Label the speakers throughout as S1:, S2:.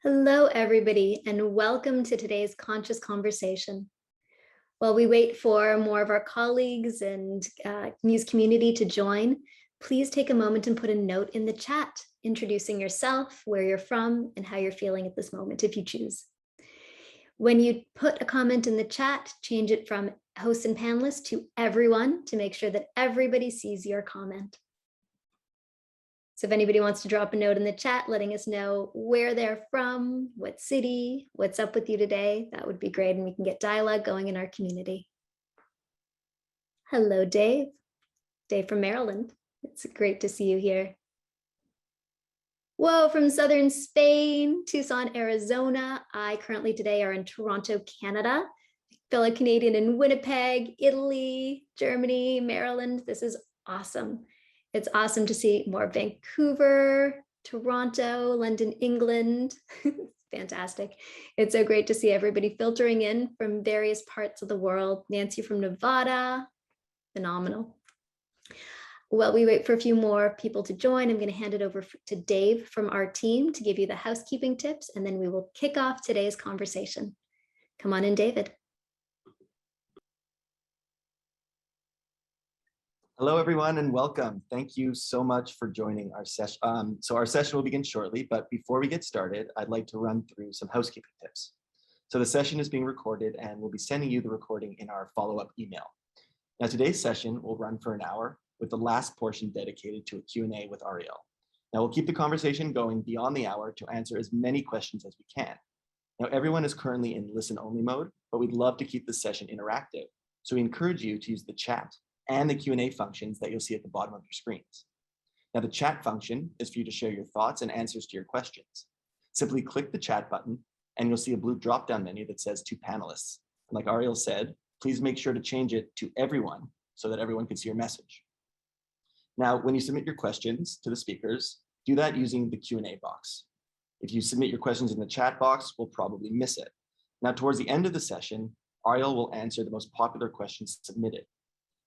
S1: Hello, everybody, and welcome to today's Conscious Conversation. While we wait for more of our colleagues and Muse community to join, please take a moment and put a note in the chat, introducing yourself, where you're from, and how you're feeling at this moment, if you choose. When you put a comment in the chat, change it from hosts and panelists to everyone to make sure that everybody sees your comment. So if anybody wants to drop a note in the chat, letting us know where they're from, what city, what's up with you today, that would be great. And we can get dialogue going in our community. Hello, Dave. Dave from Maryland. It's great to see you here. Whoa, from Southern Spain, Tucson, Arizona. I currently today are in Toronto, Canada. Fellow Canadian in Winnipeg, Italy, Germany, Maryland. This is awesome. It's awesome to see more Vancouver, Toronto, London, England. Fantastic. It's so great to see everybody filtering in from various parts of the world. Nancy from Nevada, phenomenal. While we wait for a few more people to join, I'm going to hand it over to Dave from our team to give you the housekeeping tips, and then we will kick off today's conversation. Come on in, David.
S2: Hello, everyone, and welcome. Thank you so much for joining our session. So our session will begin shortly, but before we get started, I'd like to run through some housekeeping tips. So the session is being recorded, and we'll be sending you the recording in our follow-up email. Now, today's session will run for an hour, with the last portion dedicated to a Q&A with Ariel. Now, we'll keep the conversation going beyond the hour to answer as many questions as we can. Now, everyone is currently in listen-only mode, but we'd love to keep this session interactive. So we encourage you to use the chat and the Q&A functions that you'll see at the bottom of your screens. Now, the chat function is for you to share your thoughts and answers to your questions. Simply click the chat button and you'll see a blue drop-down menu that says to panelists. And like Ariel said, please make sure to change it to everyone so that everyone can see your message. Now, when you submit your questions to the speakers, do that using the Q&A box. If you submit your questions in the chat box, we'll probably miss it. Now, towards the end of the session, Ariel will answer the most popular questions submitted.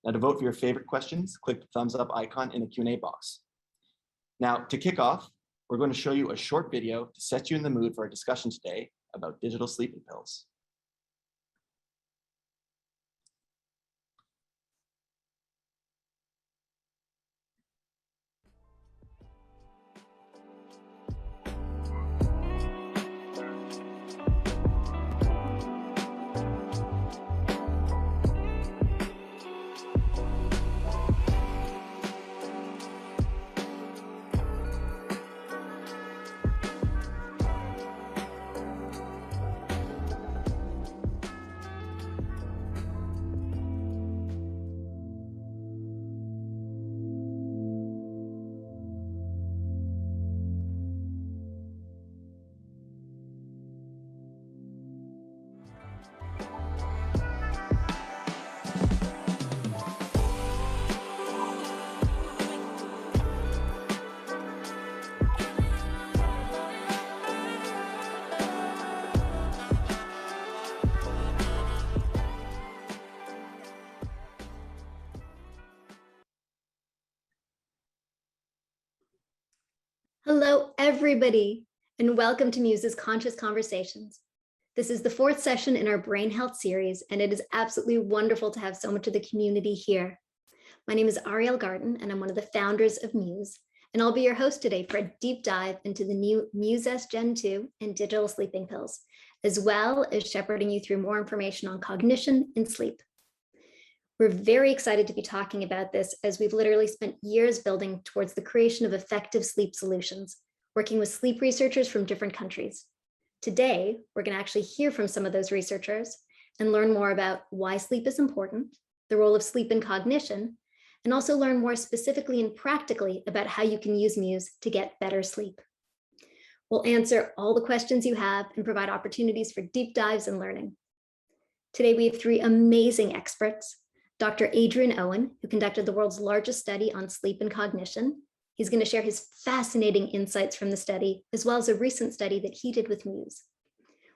S2: Now, to vote for your favorite questions, click the thumbs up icon in the Q&A box. Now, to kick off, we're going to show you a short video to set you in the mood for our discussion today about digital sleeping pills.
S1: Hello, everybody, and welcome to Muse's Conscious Conversations. This is the fourth session in our Brain Health series, and it is absolutely wonderful to have so much of the community here. My name is Ariel Garten, and I'm one of the founders of Muse, and I'll be your host today for a deep dive into the new Muse S Gen 2 and digital sleeping pills, as well as shepherding you through more information on cognition and sleep. We're very excited to be talking about this as we've literally spent years building towards the creation of effective sleep solutions, working with sleep researchers from different countries. Today, we're going to actually hear from some of those researchers and learn more about why sleep is important, the role of sleep in cognition, and also learn more specifically and practically about how you can use Muse to get better sleep. We'll answer all the questions you have and provide opportunities for deep dives and learning. Today, we have three amazing experts. Dr. Adrian Owen, who conducted the world's largest study on sleep and cognition. He's going to share his fascinating insights from the study, as well as a recent study that he did with Muse.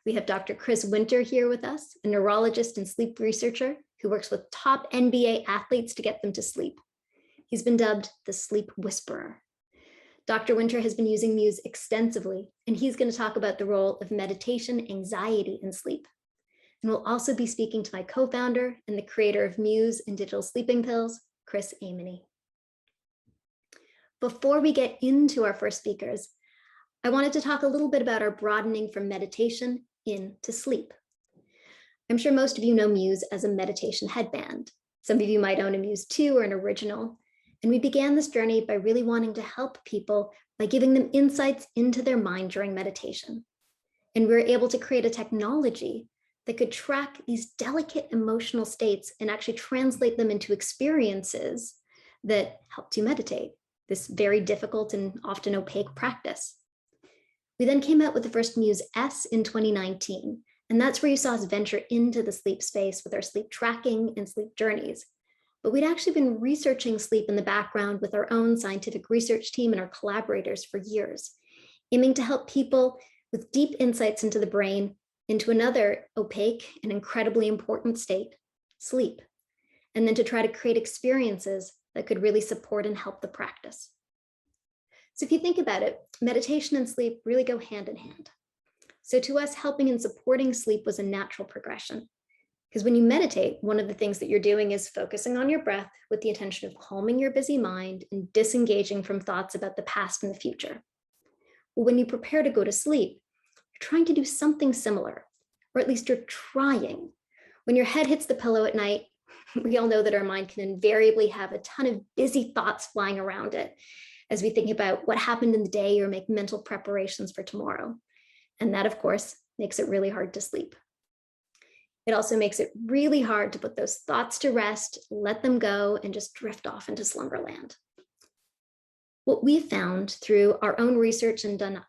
S1: We have Dr. Chris Winter here with us, a neurologist and sleep researcher who works with top NBA athletes to get them to sleep. He's been dubbed the sleep whisperer. Dr. Winter has been using Muse extensively, and he's going to talk about the role of meditation anxiety in sleep. And we'll also be speaking to my co-founder and the creator of Muse and digital sleeping pills, Chris Aimone. Before we get into our first speakers, I wanted to talk a little bit about our broadening from meditation into sleep. I'm sure most of you know Muse as a meditation headband. Some of you might own a Muse 2 or an original. And we began this journey by really wanting to help people by giving them insights into their mind during meditation. And we were able to create a technology that could track these delicate emotional states and actually translate them into experiences that helped you meditate, this very difficult and often opaque practice. We then came out with the first Muse S in 2019, and that's where you saw us venture into the sleep space with our sleep tracking and sleep journeys. But we'd actually been researching sleep in the background with our own scientific research team and our collaborators for years, aiming to help people with deep insights into the brain into another opaque and incredibly important state, sleep, and then to try to create experiences that could really support and help the practice. So if you think about it, meditation and sleep really go hand in hand. So to us, helping and supporting sleep was a natural progression. Because when you meditate, one of the things that you're doing is focusing on your breath with the intention of calming your busy mind and disengaging from thoughts about the past and the future. Well, when you prepare to go to sleep, you're trying to do something similar, or at least you're trying. When your head hits the pillow at night, we all know that our mind can invariably have a ton of busy thoughts flying around it as we think about what happened in the day or make mental preparations for tomorrow. And that, of course, makes it really hard to sleep. It also makes it really hard to put those thoughts to rest, let them go, and just drift off into slumberland. What we've found through our own research and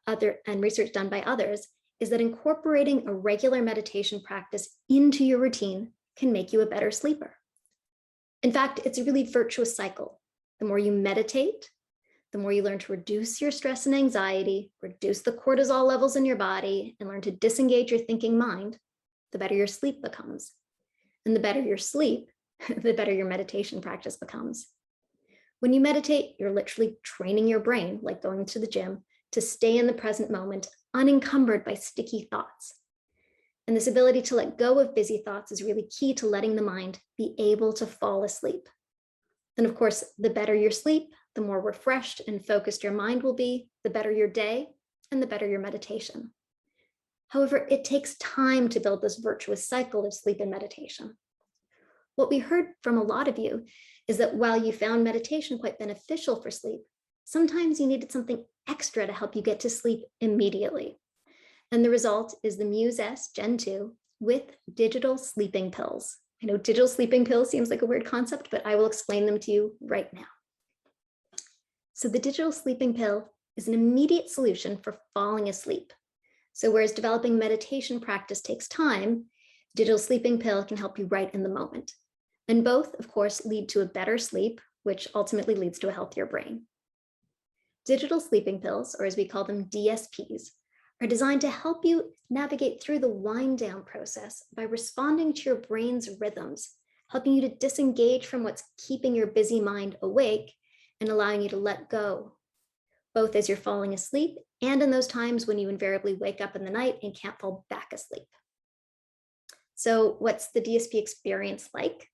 S1: research done by others is that incorporating a regular meditation practice into your routine can make you a better sleeper. In fact, it's a really virtuous cycle. The more you meditate, the more you learn to reduce your stress and anxiety, reduce the cortisol levels in your body, and learn to disengage your thinking mind, the better your sleep becomes. And the better your sleep, the better your meditation practice becomes. When you meditate, you're literally training your brain, like going to the gym, to stay in the present moment, unencumbered by sticky thoughts. And this ability to let go of busy thoughts is really key to letting the mind be able to fall asleep. And of course, the better your sleep, the more refreshed and focused your mind will be, the better your day, and the better your meditation. However, it takes time to build this virtuous cycle of sleep and meditation. What we heard from a lot of you is that while you found meditation quite beneficial for sleep, sometimes you needed something extra to help you get to sleep immediately. And the result is the Muse S Gen 2 with digital sleeping pills. I know digital sleeping pills seems like a weird concept, but I will explain them to you right now. So the digital sleeping pill is an immediate solution for falling asleep. So whereas developing meditation practice takes time, digital sleeping pill can help you right in the moment. And both, of course, lead to a better sleep, which ultimately leads to a healthier brain. Digital sleeping pills, or as we call them, DSPs, are designed to help you navigate through the wind down process by responding to your brain's rhythms, helping you to disengage from what's keeping your busy mind awake and allowing you to let go, both as you're falling asleep and in those times when you invariably wake up in the night and can't fall back asleep. So what's the DSP experience like?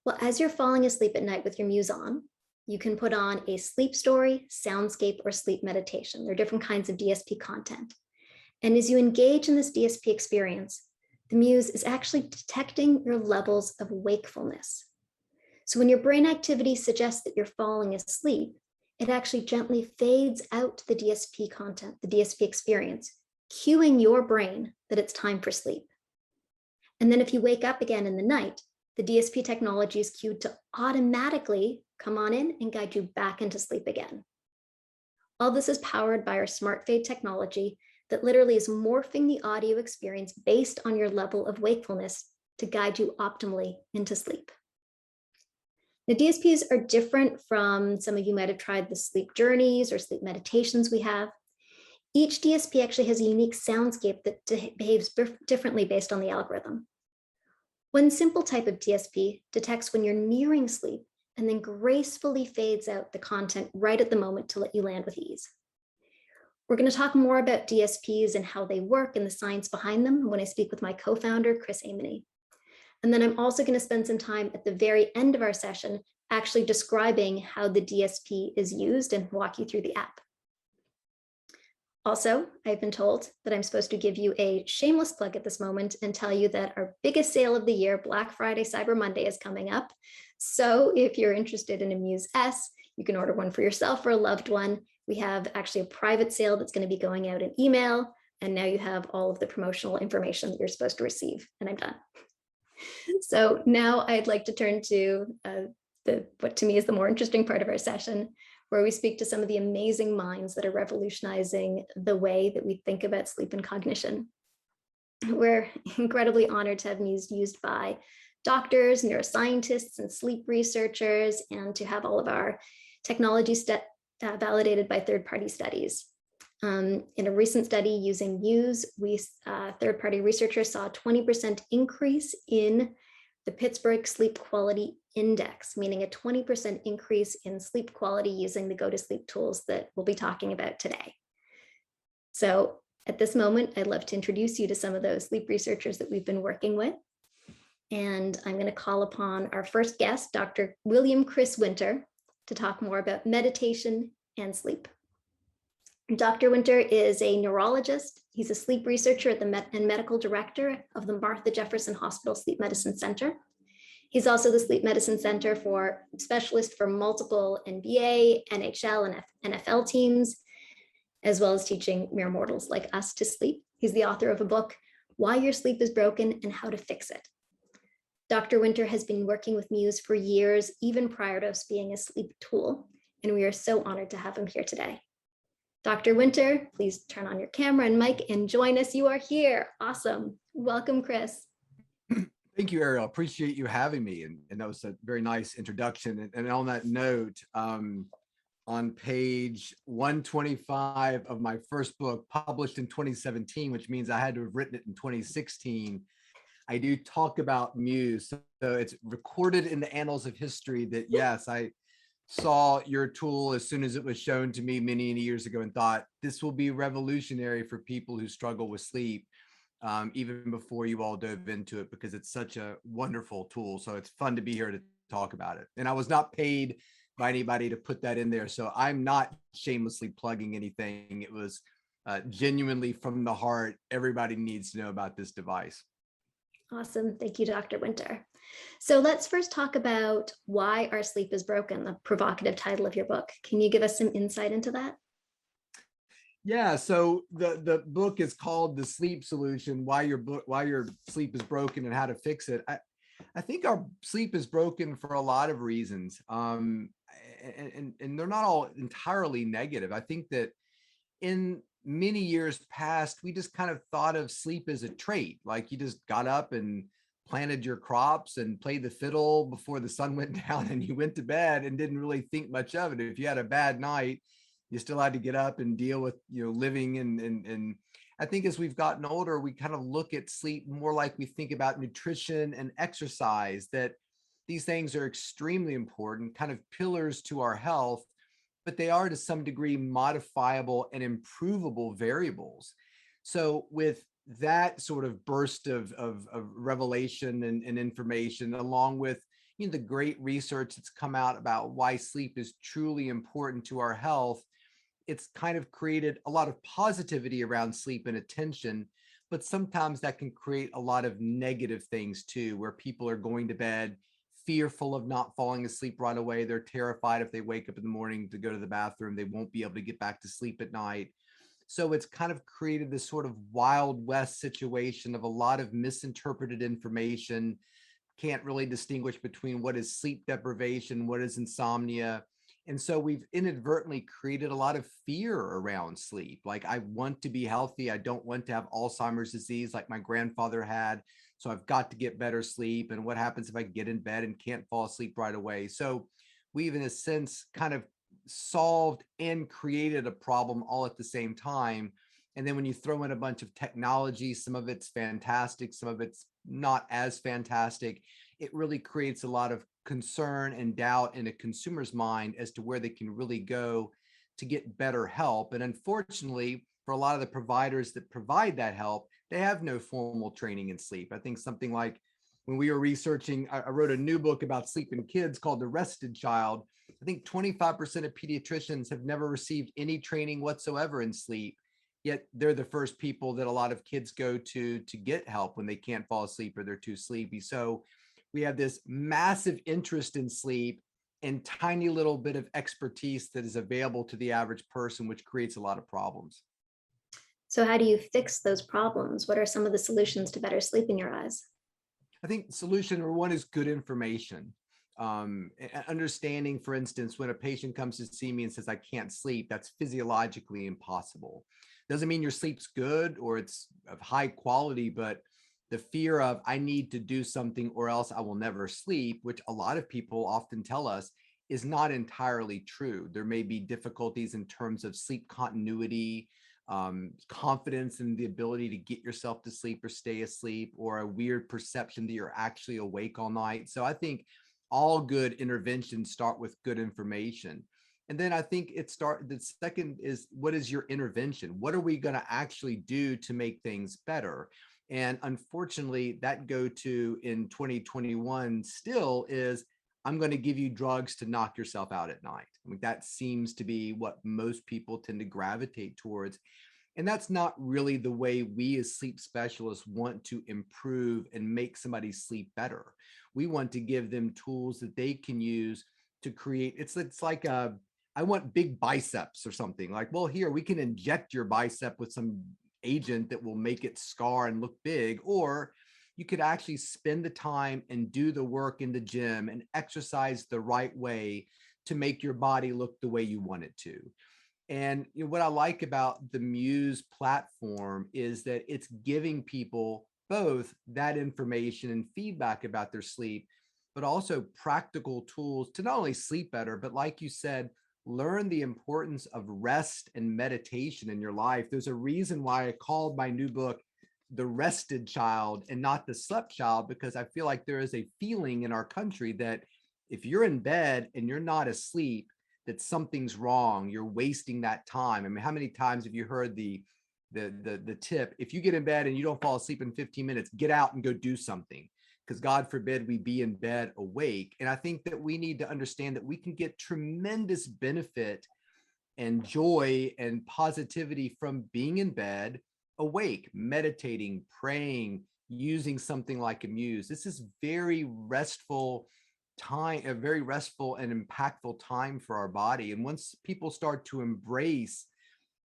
S1: Well, as you're falling asleep at night with your Muse on, you can put on a sleep story, soundscape, or sleep meditation. There are different kinds of DSP content. And as you engage in this DSP experience, the Muse is actually detecting your levels of wakefulness. So when your brain activity suggests that you're falling asleep, it actually gently fades out the DSP content, the DSP experience, cueing your brain that it's time for sleep. And then if you wake up again in the night, the DSP technology is cued to automatically come on in and guide you back into sleep again. All this is powered by our Smart Fade technology that literally is morphing the audio experience based on your level of wakefulness to guide you optimally into sleep. Now, DSPs are different from some of you might have tried the sleep journeys or sleep meditations we have. Each DSP actually has a unique soundscape that behaves differently based on the algorithm. One simple type of DSP detects when you're nearing sleep and then gracefully fades out the content right at the moment to let you land with ease. We're going to talk more about DSPs and how they work and the science behind them when I speak with my co-founder, Chris Aimone. And then I'm also going to spend some time at the very end of our session actually describing how the DSP is used and walk you through the app. Also, I've been told that I'm supposed to give you a shameless plug at this moment and tell you that our biggest sale of the year, Black Friday, Cyber Monday, is coming up. So if you're interested in a Muse S, you can order one for yourself or a loved one. We have actually a private sale that's going to be going out in email. And now you have all of the promotional information that you're supposed to receive. And I'm done. So now I'd like to turn to what to me is the more interesting part of our session, where we speak to some of the amazing minds that are revolutionizing the way that we think about sleep and cognition. We're incredibly honored to have Muse used by doctors, neuroscientists, and sleep researchers, and to have all of our technology validated by third-party studies. In a recent study using Muse, third-party researchers saw a 20% increase in the Pittsburgh Sleep Quality Index, meaning a 20% increase in sleep quality using the go-to-sleep tools that we'll be talking about today. So at this moment, I'd love to introduce you to some of those sleep researchers that we've been working with. And I'm going to call upon our first guest, Dr. William Chris Winter, to talk more about meditation and sleep. Dr. Winter is a neurologist. He's a sleep researcher at and medical director of the Martha Jefferson Hospital Sleep Medicine Center. He's also the Sleep Medicine Center for specialist for multiple NBA, NHL, and NFL teams, as well as teaching mere mortals like us to sleep. He's the author of a book, Why Your Sleep is Broken and How to Fix It. Dr. Winter has been working with Muse for years, even prior to us being a sleep tool, and we are so honored to have him here today. Dr. Winter, please turn on your camera and mic and join us. You are here. Awesome. Welcome, Chris.
S3: Thank you, Ariel. Appreciate you having me. And that was a very nice introduction. And on that note, on page 125 of my first book, published in 2017, which means I had to have written it in 2016, I do talk about Muse. So it's recorded in the annals of history that, yes, I saw your tool as soon as it was shown to me many years ago and thought this will be revolutionary for people who struggle with sleep, even before you all dove into it, because it's such a wonderful tool. So it's fun to be here to talk about it. And I was not paid by anybody to put that in there, so I'm not shamelessly plugging anything. It was genuinely from the heart. Everybody needs to know about this device.
S1: Awesome. Thank you, Dr. Winter. So let's first talk about why our sleep is broken, the provocative title of your book. Can you give us some insight into that?
S3: Yeah, so the book is called The Sleep Solution, Why Your Sleep is Broken and How to Fix It. I think our sleep is broken for a lot of reasons. And they're not all entirely negative. I think that in many years past, we just kind of thought of sleep as a trait, like you just got up and planted your crops and played the fiddle before the sun went down and you went to bed and didn't really think much of it. If you had a bad night, you still had to get up and deal with, living. And I think as we've gotten older, we kind of look at sleep more like we think about nutrition and exercise, that these things are extremely important, kind of pillars to our health, but they are to some degree modifiable and improvable variables. So with that sort of burst of revelation and information, along with the great research that's come out about why sleep is truly important to our health, it's kind of created a lot of positivity around sleep and attention, but sometimes that can create a lot of negative things too, where people are going to bed fearful of not falling asleep right away. They're terrified if they wake up in the morning to go to the bathroom, they won't be able to get back to sleep at night. So it's kind of created this sort of Wild West situation of a lot of misinterpreted information, can't really distinguish between what is sleep deprivation, what is insomnia. And so we've inadvertently created a lot of fear around sleep. Like, I want to be healthy. I don't want to have Alzheimer's disease like my grandfather had. So I've got to get better sleep. And what happens if I get in bed and can't fall asleep right away? So we've, in a sense, kind of solved and created a problem all at the same time. And then when you throw in a bunch of technology, some of it's fantastic, some of it's not as fantastic, it really creates a lot of concern and doubt in a consumer's mind as to where they can really go to get better help. And unfortunately, for a lot of the providers that provide that help, they have no formal training in sleep. I think something like when we were researching, I wrote a new book about sleep in kids called The Rested Child. I think 25% of pediatricians have never received any training whatsoever in sleep, yet they're the first people that a lot of kids go to get help when they can't fall asleep or they're too sleepy. So we have this massive interest in sleep and tiny little bit of expertise that is available to the average person, which creates a lot of problems.
S1: So how do you fix those problems? What are some of the solutions to better sleep in your eyes?
S3: I think solution number one is good information. Understanding, for instance, when a patient comes to see me and says, I can't sleep, that's physiologically impossible. Doesn't mean your sleep's good or it's of high quality, but the fear of I need to do something or else I will never sleep, which a lot of people often tell us is not entirely true. There may be difficulties in terms of sleep continuity, confidence in the ability to get yourself to sleep or stay asleep, or a weird perception that you're actually awake all night. So I think all good interventions start with good information. And then I think the second is, what is your intervention? What are we going to actually do to make things better? And unfortunately, that go-to in 2021 still is, I'm going to give you drugs to knock yourself out at night. I mean, that seems to be what most people tend to gravitate towards. And that's not really the way we as sleep specialists want to improve and make somebody's sleep better. We want to give them tools that they can use to create, it's like I want big biceps or something. Like, well, here, we can inject your bicep with some agent that will make it scar and look big, or you could actually spend the time and do the work in the gym and exercise the right way to make your body look the way you want it to. And what I like about the Muse platform is that it's giving people both that information and feedback about their sleep, but also practical tools to not only sleep better, but like you said, learn the importance of rest and meditation in your life. There's a reason why I called my new book The Rested Child and not The Slept Child, because I feel like there is a feeling in our country that if you're in bed and you're not asleep, that something's wrong, you're wasting that time. I mean, how many times have you heard the tip, if you get in bed and you don't fall asleep in 15 minutes, get out and go do something, because God forbid we be in bed awake. And I think that we need to understand that we can get tremendous benefit and joy and positivity from being in bed awake, meditating, praying, using something like a Muse. This is very restful time, a very restful and impactful time for our body. And once people start to embrace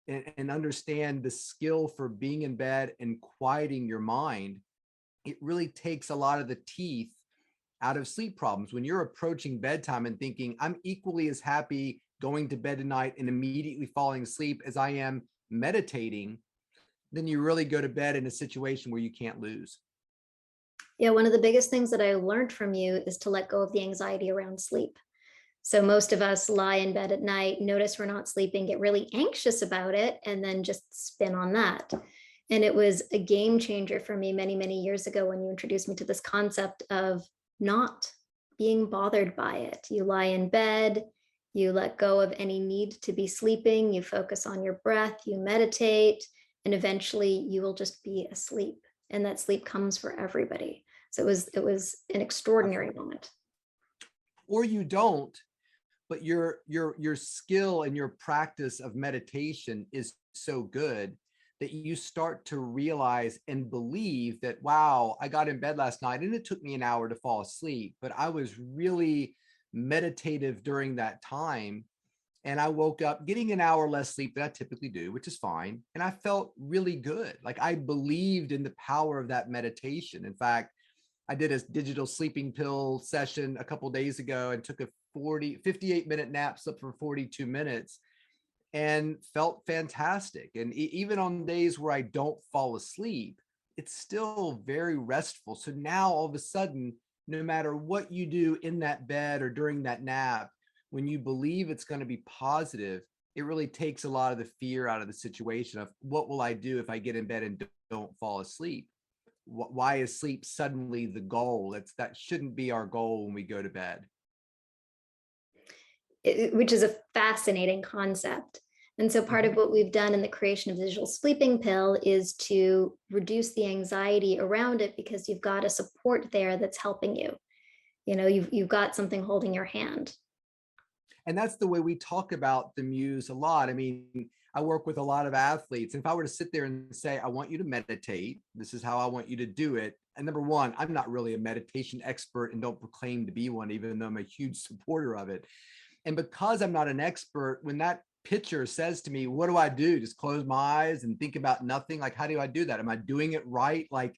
S3: and understand the skill for being in bed and quieting your mind, it really takes a lot of the teeth out of sleep problems. When you're approaching bedtime and thinking, I'm equally as happy going to bed tonight and immediately falling asleep as I am meditating, then you really go to bed in a situation where you can't lose.
S1: Yeah, one of the biggest things that I learned from you is to let go of the anxiety around sleep. So most of us lie in bed at night, notice we're not sleeping, get really anxious about it, and then just spin on that. And it was a game changer for me many, many years ago when you introduced me to this concept of not being bothered by it. You lie in bed, you let go of any need to be sleeping, you focus on your breath, you meditate, and eventually you will just be asleep. And that sleep comes for everybody. So it was an extraordinary moment.
S3: Or you don't, but your skill and your practice of meditation is so good that you start to realize and believe that, wow, I got in bed last night and it took me an hour to fall asleep, but I was really meditative during that time. And I woke up getting an hour less sleep than I typically do, which is fine. And I felt really good. Like I believed in the power of that meditation. In fact, I did a digital sleeping pill session a couple of days ago and took a 58-minute nap, slept for 42 minutes and felt fantastic. And even on days where I don't fall asleep, it's still very restful. So now all of a sudden, no matter what you do in that bed or during that nap, when you believe it's going to be positive, it really takes a lot of the fear out of the situation of what will I do if I get in bed and don't fall asleep. why is sleep suddenly the goal? That shouldn't be our goal when we go to bed.
S1: Which is a fascinating concept. And so part of what we've done in the creation of the digital sleeping pill is to reduce the anxiety around it, because you've got a support there that's helping you. You know, you've got something holding your hand.
S3: And that's the way we talk about the Muse a lot. I mean, I work with a lot of athletes. If I were to sit there and say, I want you to meditate, this is how I want you to do it. And number one, I'm not really a meditation expert and don't proclaim to be one, even though I'm a huge supporter of it. And because I'm not an expert, when that pitcher says to me, what do I do? Just close my eyes and think about nothing? Like, how do I do that? Am I doing it right? Like,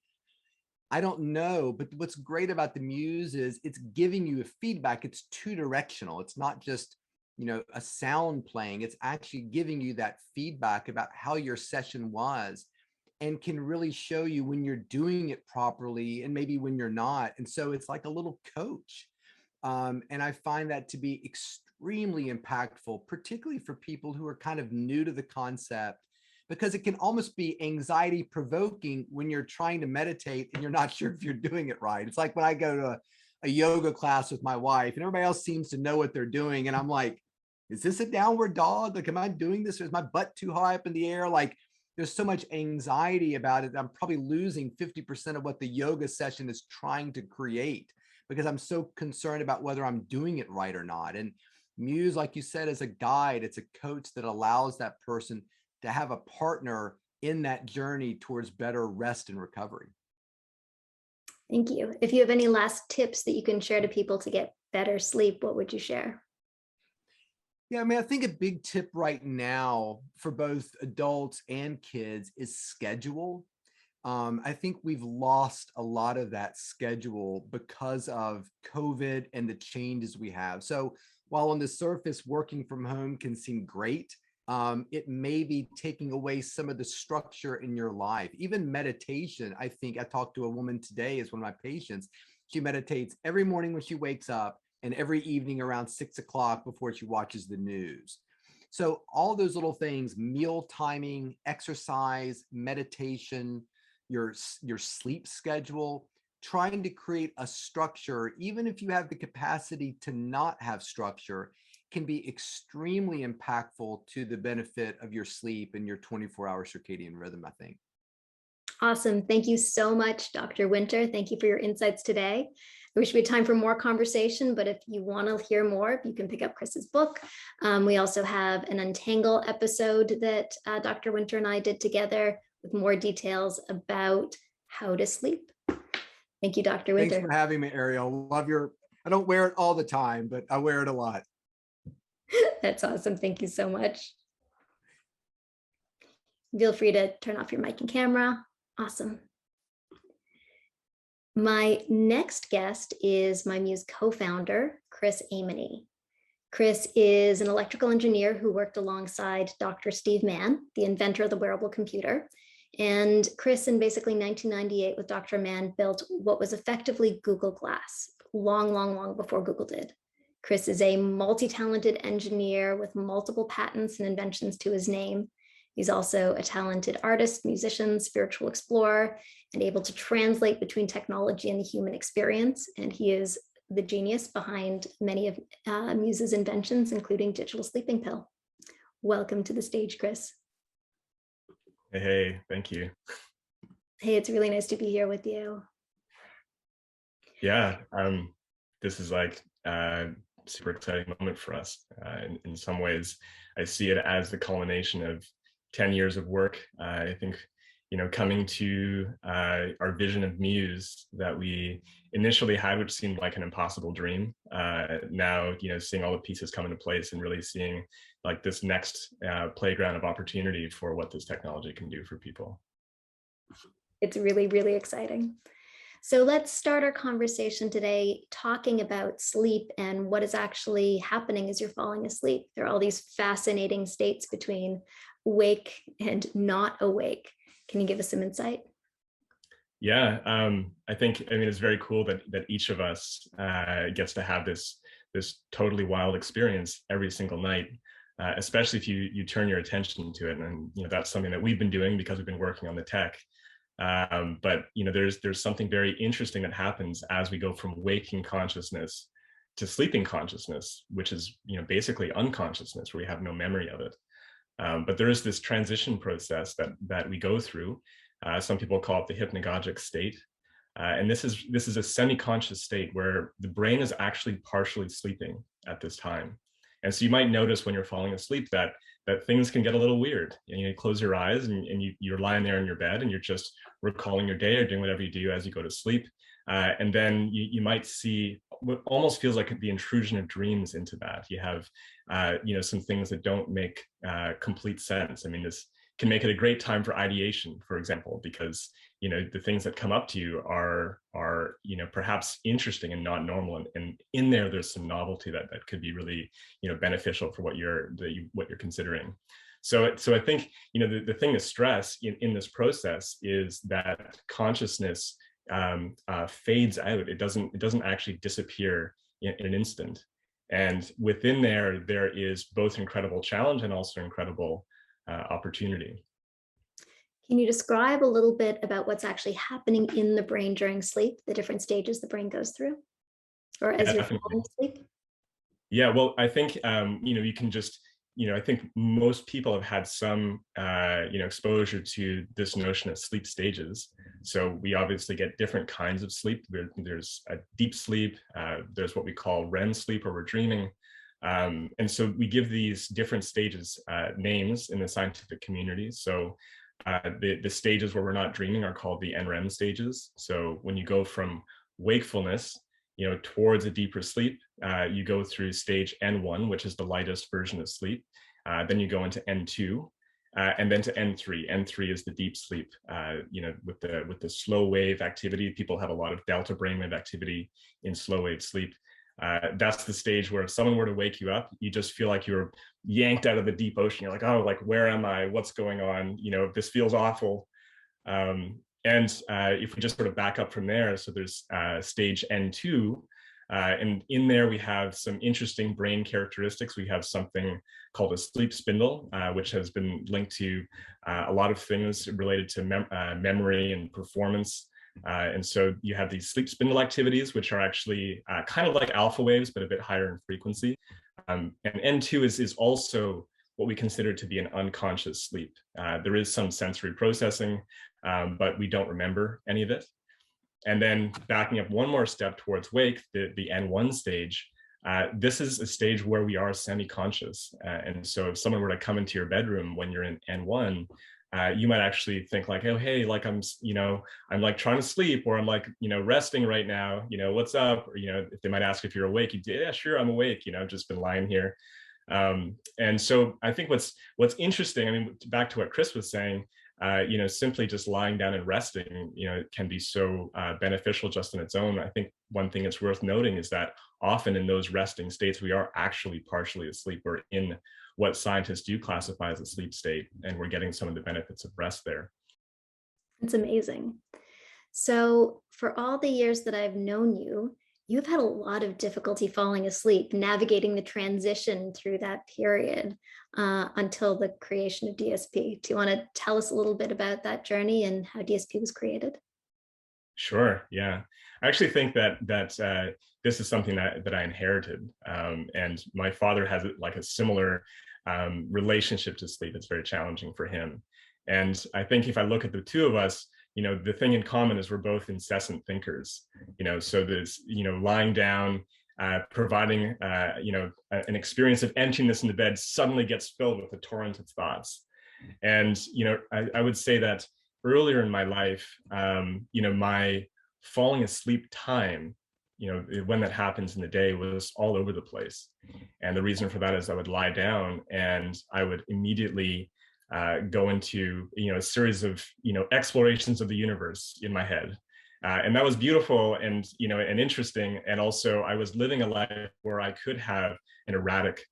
S3: I don't know. But what's great about the Muse is it's giving you a feedback. It's two directional. It's not just, you know, a sound playing. It's actually giving you that feedback about how your session was, and can really show you when you're doing it properly and maybe when you're not. And so it's like a little coach. And I find that to be extremely impactful, particularly for people who are kind of new to the concept, because it can almost be anxiety provoking when you're trying to meditate and you're not sure if you're doing it right. It's like when I go to a yoga class with my wife and everybody else seems to know what they're doing. And I'm like, is this a downward dog? Like, am I doing this? Or is my butt too high up in the air? Like, there's so much anxiety about it. I'm probably losing 50% of what the yoga session is trying to create, because I'm so concerned about whether I'm doing it right or not. And Muse, like you said, is a guide. It's a coach that allows that person to have a partner in that journey towards better rest and recovery.
S1: Thank you. If you have any last tips that you can share to people to get better sleep, what would you share?
S3: Yeah, I mean, I think a big tip right now for both adults and kids is schedule. I think we've lost a lot of that schedule because of COVID and the changes we have. So while on the surface, working from home can seem great, it may be taking away some of the structure in your life. Even meditation, I think I talked to a woman today, is one of my patients. She meditates every morning when she wakes up and every evening around 6 o'clock before she watches the news. So all those little things, meal timing, exercise, meditation, your sleep schedule, trying to create a structure, even if you have the capacity to not have structure, can be extremely impactful to the benefit of your sleep and your 24-hour circadian rhythm, I think.
S1: Awesome. Thank you so much, Dr. Winter. Thank you for your insights today. I wish we had time for more conversation, but if you want to hear more, you can pick up Chris's book. We also have an Untangle episode that Dr. Winter and I did together with more details about how to sleep. Thank you, Dr. Winter.
S3: Thanks for having me, Ariel. I don't wear it all the time, but I wear it a lot.
S1: That's awesome. Thank you so much. Feel free to turn off your mic and camera. Awesome. My next guest is my Muse co-founder, Chris Aimone. Chris is an electrical engineer who worked alongside Dr. Steve Mann, the inventor of the wearable computer. And Chris, in basically 1998 with Dr. Mann, built what was effectively Google Glass, long before Google did. Chris is a multi-talented engineer with multiple patents and inventions to his name. He's also a talented artist, musician, spiritual explorer, and able to translate between technology and the human experience. And he is the genius behind many of Muse's inventions, including digital sleeping pill. Welcome to the stage, Chris.
S4: Hey, thank you.
S1: Hey, it's really nice to be here with you.
S4: Yeah, this is like a super exciting moment for us. In some ways, I see it as the culmination of 10 years of work. I think, coming to our vision of Muse that we initially had, which seemed like an impossible dream. Now, seeing all the pieces come into place and really seeing like this next playground of opportunity for what this technology can do for people.
S1: It's really, really exciting. So let's start our conversation today talking about sleep and what is actually happening as you're falling asleep. There are all these fascinating states between awake and not awake. Can you give us some insight?
S4: Yeah, I think, it's very cool that each of us gets to have this totally wild experience every single night, especially if you turn your attention to it. And that's something that we've been doing because we've been working on the tech. But there's something very interesting that happens as we go from waking consciousness to sleeping consciousness, which is basically unconsciousness, where we have no memory of it. But there is this transition process that we go through. Some people call it the hypnagogic state. And this is a semi-conscious state where the brain is actually partially sleeping at this time. And so you might notice when you're falling asleep that things can get a little weird. You close your eyes and you're lying there in your bed and you're just recalling your day or doing whatever you do as you go to sleep. And then you might see what almost feels like the intrusion of dreams into that. You have some things that don't make complete sense. I mean, this can make it a great time for ideation, for example, because the things that come up to you are perhaps interesting and not normal, and in there's some novelty that could be really beneficial for what you're considering. So I think the thing to stress in this process is that consciousness fades out. It doesn't actually disappear in an instant, and within there is both incredible challenge and also incredible opportunity.
S1: Can you describe a little bit about what's actually happening in the brain during sleep, the different stages the brain goes through, or as you're falling asleep?
S4: Yeah, well, I think you can just I think most people have had some exposure to this notion of sleep stages. So we obviously get different kinds of sleep. There's a deep sleep. There's what we call REM sleep, where we're dreaming. And so we give these different stages names in the scientific community. So the stages where we're not dreaming are called the NREM stages. So when you go from wakefulness, towards a deeper sleep, you go through stage N1, which is the lightest version of sleep. Then you go into N2, and then to N3. N3 is the deep sleep. With the slow wave activity, people have a lot of delta brainwave activity in slow wave sleep. That's the stage where if someone were to wake you up, you just feel like you're yanked out of the deep ocean. You're like, oh, like, where am I? What's going on? This feels awful. And if we just sort of back up from there, so there's stage N2, and in there we have some interesting brain characteristics. We have something called a sleep spindle, which has been linked to a lot of things related to memory and performance. And so you have these sleep spindle activities, which are actually kind of like alpha waves, but a bit higher in frequency. And N2 is also what we consider to be an unconscious sleep. There is some sensory processing, but we don't remember any of it. And then backing up one more step towards wake, the N1 stage, this is a stage where we are semi-conscious. And so if someone were to come into your bedroom when you're in N1, you might actually think like, oh, hey, like I'm like trying to sleep, or I'm like, resting right now, what's up? Or, if they might ask if you're awake, you do, yeah, sure, I'm awake, I've just been lying here. And so I think what's interesting, I mean, back to what Chris was saying, simply just lying down and resting, can be so beneficial just in its own. I think one thing that's worth noting is that often in those resting states, we are actually partially asleep. We're in what scientists do classify as a sleep state, and we're getting some of the benefits of rest there.
S1: It's amazing. So for all the years that I've known you, you've had a lot of difficulty falling asleep, navigating the transition through that period until the creation of DSP. Do you want to tell us a little bit about that journey and how DSP was created?
S4: Sure. Yeah. I actually think that this is something that I inherited. And my father has like a similar relationship to sleep. It's very challenging for him. And I think if I look at the two of us, the thing in common is we're both incessant thinkers, so there's, lying down, providing, an experience of emptiness in the bed suddenly gets filled with a torrent of thoughts. And, I would say that earlier in my life, my falling asleep time, when that happens in the day, was all over the place. And the reason for that is I would lie down and I would immediately go into a series of explorations of the universe in my head, and that was beautiful and and interesting. And also I was living a life where I could have an erratic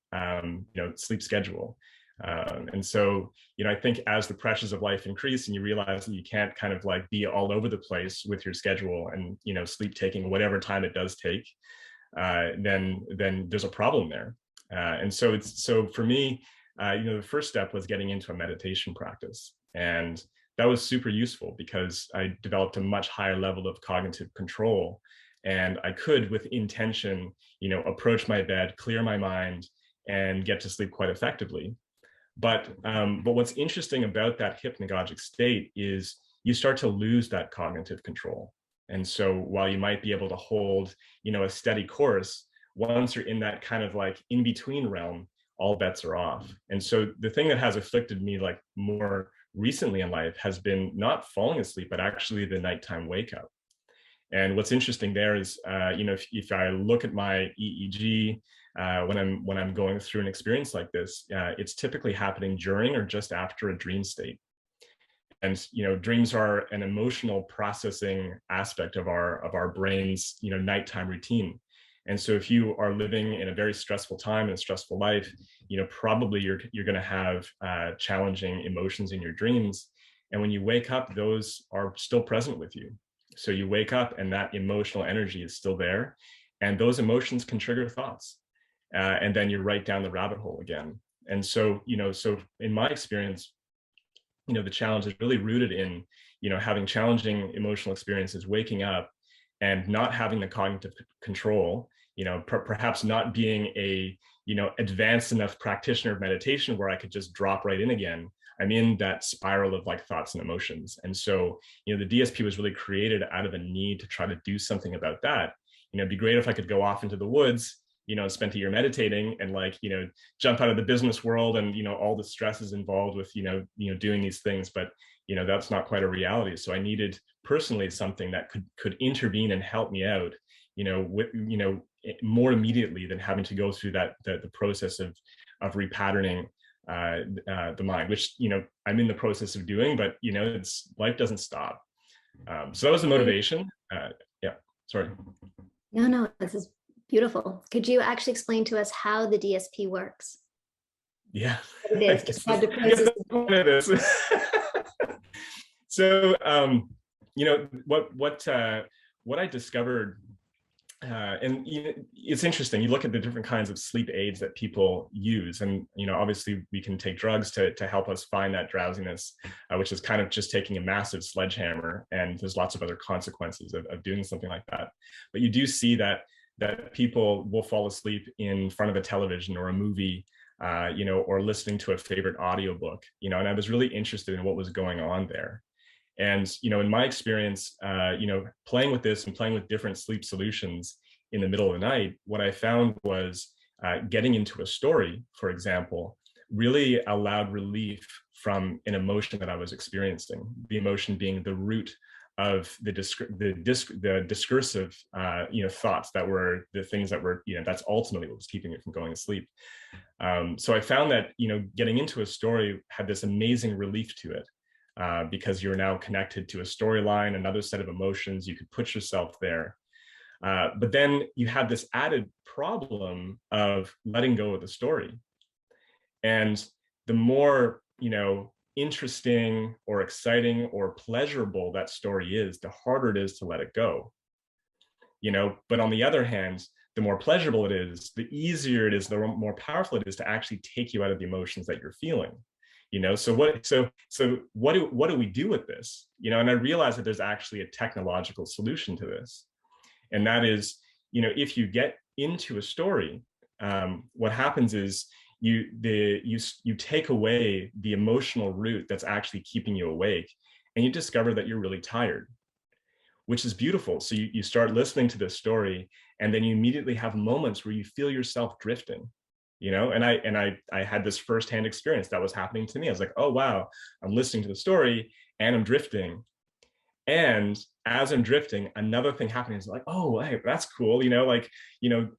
S4: sleep schedule, and so I think as the pressures of life increase and you realize that you can't kind of like be all over the place with your schedule and sleep taking whatever time it does take, then there's a problem there. And so for me, the first step was getting into a meditation practice. And that was super useful because I developed a much higher level of cognitive control, and I could, with intention, approach my bed, clear my mind, and get to sleep quite effectively. But what's interesting about that hypnagogic state is you start to lose that cognitive control. And so while you might be able to hold, a steady course, once you're in that kind of like in between realm, all bets are off. And so the thing that has afflicted me like more recently in life has been not falling asleep, but actually the nighttime wake up. And what's interesting there is, if I look at my EEG, when I'm going through an experience like this, it's typically happening during or just after a dream state. And dreams are an emotional processing aspect of our brain's nighttime routine. And so if you are living in a very stressful time and a stressful life, probably you're going to have challenging emotions in your dreams. And when you wake up, those are still present with you. So you wake up and that emotional energy is still there, and those emotions can trigger thoughts, and then you're right down the rabbit hole again. And so so in my experience, the challenge is really rooted in having challenging emotional experiences, waking up and not having the cognitive control, perhaps not being a advanced enough practitioner of meditation where I could just drop right in again. I'm in that spiral of like thoughts and emotions. And so, the DSP was really created out of a need to try to do something about that. It'd be great if I could go off into the woods, spent a year meditating and jump out of the business world and, all the stresses involved with, doing these things. But, that's not quite a reality. So I needed personally something that could intervene and help me out, more immediately than having to go through the process of repatterning the mind, which I'm in the process of doing, but life doesn't stop. So that was the motivation. Yeah, sorry.
S1: No, this is beautiful. Could you actually explain to us how the DSP works?
S4: Yeah.
S1: It is. Describe the process.
S4: So what I discovered. And it's interesting. You look at the different kinds of sleep aids that people use, and obviously we can take drugs to help us find that drowsiness, which is kind of just taking a massive sledgehammer. And there's lots of other consequences of doing something like that. But you do see that people will fall asleep in front of a television or a movie, or listening to a favorite audiobook. And I was really interested in what was going on there. And, in my experience, playing with this and playing with different sleep solutions in the middle of the night, what I found was getting into a story, for example, really allowed relief from an emotion that I was experiencing, the emotion being the root of the discursive, thoughts that were the things that were, that's ultimately what was keeping me from going to sleep. So I found that, getting into a story had this amazing relief to it. Because you're now connected to a storyline, another set of emotions, you could put yourself there. But then you have this added problem of letting go of the story. And the more, interesting or exciting or pleasurable that story is, the harder it is to let it go. But on the other hand, the more pleasurable it is, the easier it is, the more powerful it is to actually take you out of the emotions that you're feeling. So what do we do with this? And I realized that there's actually a technological solution to this. And that is, if you get into a story, what happens is you take away the emotional root that's actually keeping you awake, and you discover that you're really tired, which is beautiful. So you start listening to this story, and then you immediately have moments where you feel yourself drifting. And I had this firsthand experience that was happening to me. I was like, oh, wow, I'm listening to the story and I'm drifting. And as I'm drifting, another thing happening is like, oh, hey, that's cool.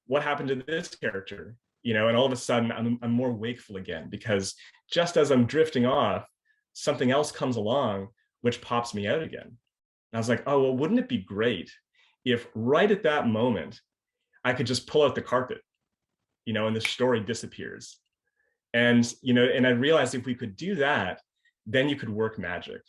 S4: What happened to this character? And all of a sudden I'm more wakeful again, because just as I'm drifting off, something else comes along, which pops me out again. And I was like, oh, well, wouldn't it be great if right at that moment, I could just pull out the carpet, and the story disappears. And I realized if we could do that, then you could work magic,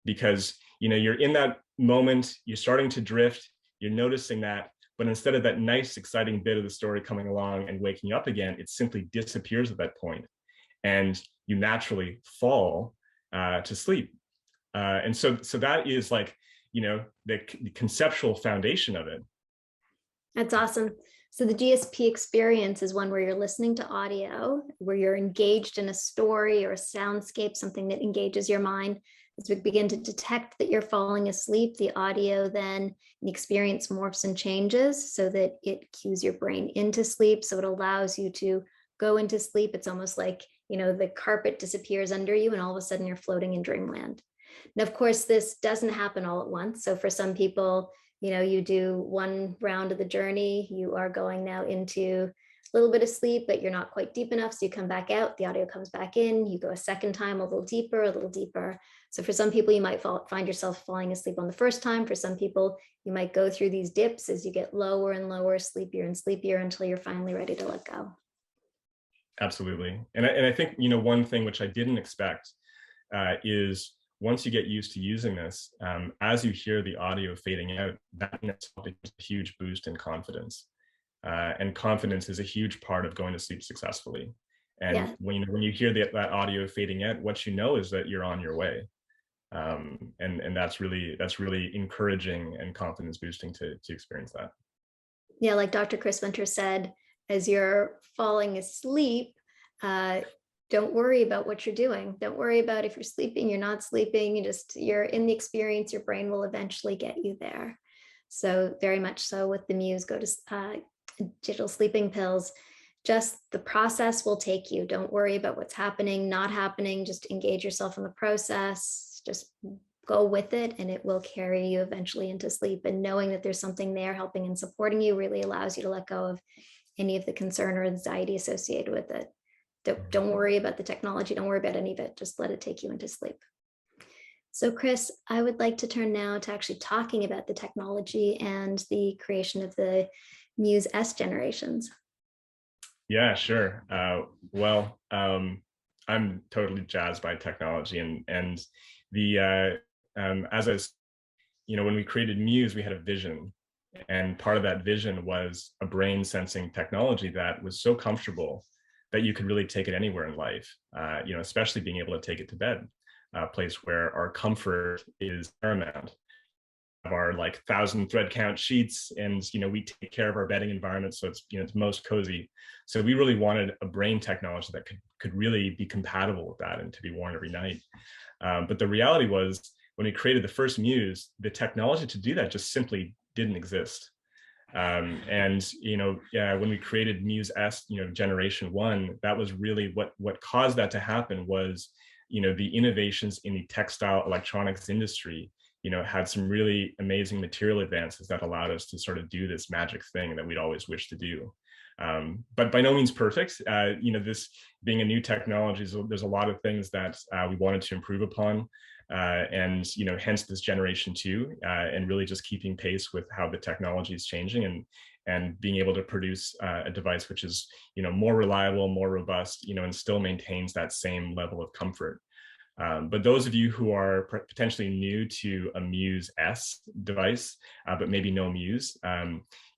S4: because you're in that moment, you're starting to drift, you're noticing that, but instead of that nice exciting bit of the story coming along and waking up again, it simply disappears at that point, and you naturally fall to sleep. And so that is like, the conceptual foundation of it.
S1: That's awesome. So the DSP experience is one where you're listening to audio, where you're engaged in a story or a soundscape, something that engages your mind. As we begin to detect that you're falling asleep, the audio then, the experience morphs and changes so that it cues your brain into sleep. So it allows you to go into sleep. It's almost like, the carpet disappears under you and all of a sudden you're floating in dreamland. Now, of course, this doesn't happen all at once. So for some people, you do one round of the journey, you are going now into a little bit of sleep, but you're not quite deep enough. So you come back out, the audio comes back in, you go a second time, a little deeper, a little deeper. So for some people, you might find yourself falling asleep on the first time. For some people, you might go through these dips as you get lower and lower, sleepier and sleepier until you're finally ready to let go.
S4: Absolutely. And I think, one thing which I didn't expect is once you get used to using this, as you hear the audio fading out, that in itself is a huge boost in confidence. And confidence is a huge part of going to sleep successfully. And when you hear that audio fading out, what you know is that you're on your way. And that's really encouraging and confidence boosting to experience that.
S1: Yeah, like Dr. Chris Winter said, as you're falling asleep, don't worry about what you're doing. Don't worry about if you're sleeping, you're not sleeping, you're in the experience, your brain will eventually get you there. So very much so with the Muse digital sleeping pills, just the process will take you. Don't worry about what's happening, not happening, just engage yourself in the process, just go with it and it will carry you eventually into sleep. And knowing that there's something there helping and supporting you really allows you to let go of any of the concern or anxiety associated with it. Don't worry about the technology. Don't worry about any of it. Just let it take you into sleep. So Chris, I would like to turn now to actually talking about the technology and the creation of the Muse S generations.
S4: Yeah, sure. Well, I'm totally jazzed by technology and the as I was, when we created Muse, we had a vision. And part of that vision was a brain sensing technology that was so comfortable that you could really take it anywhere in life, especially being able to take it to bed, a place where our comfort is paramount. Our 1,000 thread count sheets, and we take care of our bedding environment, so it's it's most cozy. So we really wanted a brain technology that could really be compatible with that and to be worn every night. But the reality was, when we created the first Muse, the technology to do that just simply didn't exist. And when we created Muse S, generation 1, that was really what caused that to happen was, the innovations in the textile electronics industry, had some really amazing material advances that allowed us to sort of do this magic thing that we'd always wished to do. But by no means perfect. This being a new technology, there's a lot of things that we wanted to improve upon. And hence this generation 2, and really just keeping pace with how the technology is changing and being able to produce a device which is more reliable, more robust, and still maintains that same level of comfort. But those of you who are potentially new to a Muse S device, but maybe no Muse,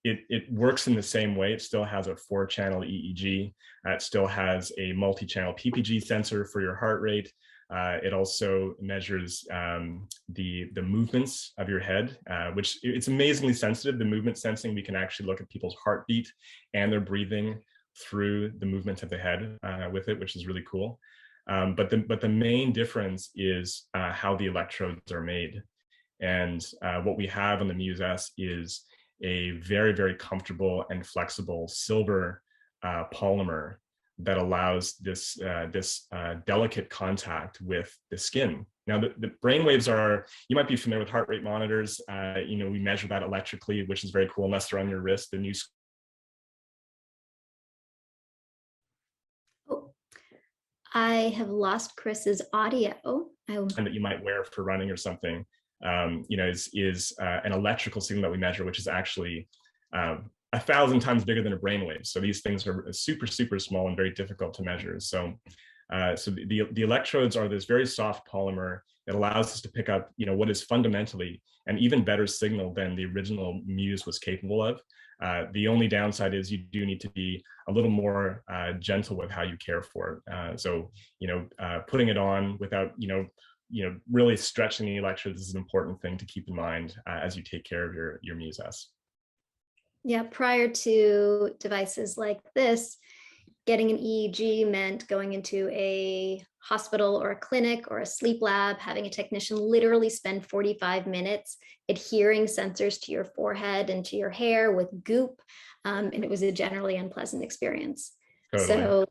S4: it works in the same way. It still has a 4-channel EEG. It still has a multi-channel PPG sensor for your heart rate. It also measures the movements of your head, which it's amazingly sensitive. The movement sensing, we can actually look at people's heartbeat and their breathing through the movement of the head with it, which is really cool. But the main difference is how the electrodes are made. And what we have on the Muse S is a very, very comfortable and flexible silver polymer that allows this delicate contact with the skin. Now, the brain waves are, you might be familiar with heart rate monitors. We measure that electrically, which is very cool, unless they're on your wrist. The new
S1: I have lost Chris's audio.
S4: that you might wear for running or something, is an electrical signal that we measure, which is actually 1,000 times bigger than a brainwave. So these things are super, super small and very difficult to measure. So the electrodes are this very soft polymer that allows us to pick up, what is fundamentally an even better signal than the original Muse was capable of. The only downside is you do need to be a little more gentle with how you care for it. So putting it on without, really stretching the electrodes is an important thing to keep in mind as you take care of your Muse S.
S1: Yeah, prior to devices like this, getting an EEG meant going into a hospital or a clinic or a sleep lab, having a technician literally spend 45 minutes adhering sensors to your forehead and to your hair with goop. And it was a generally unpleasant experience.
S4: Totally.
S1: So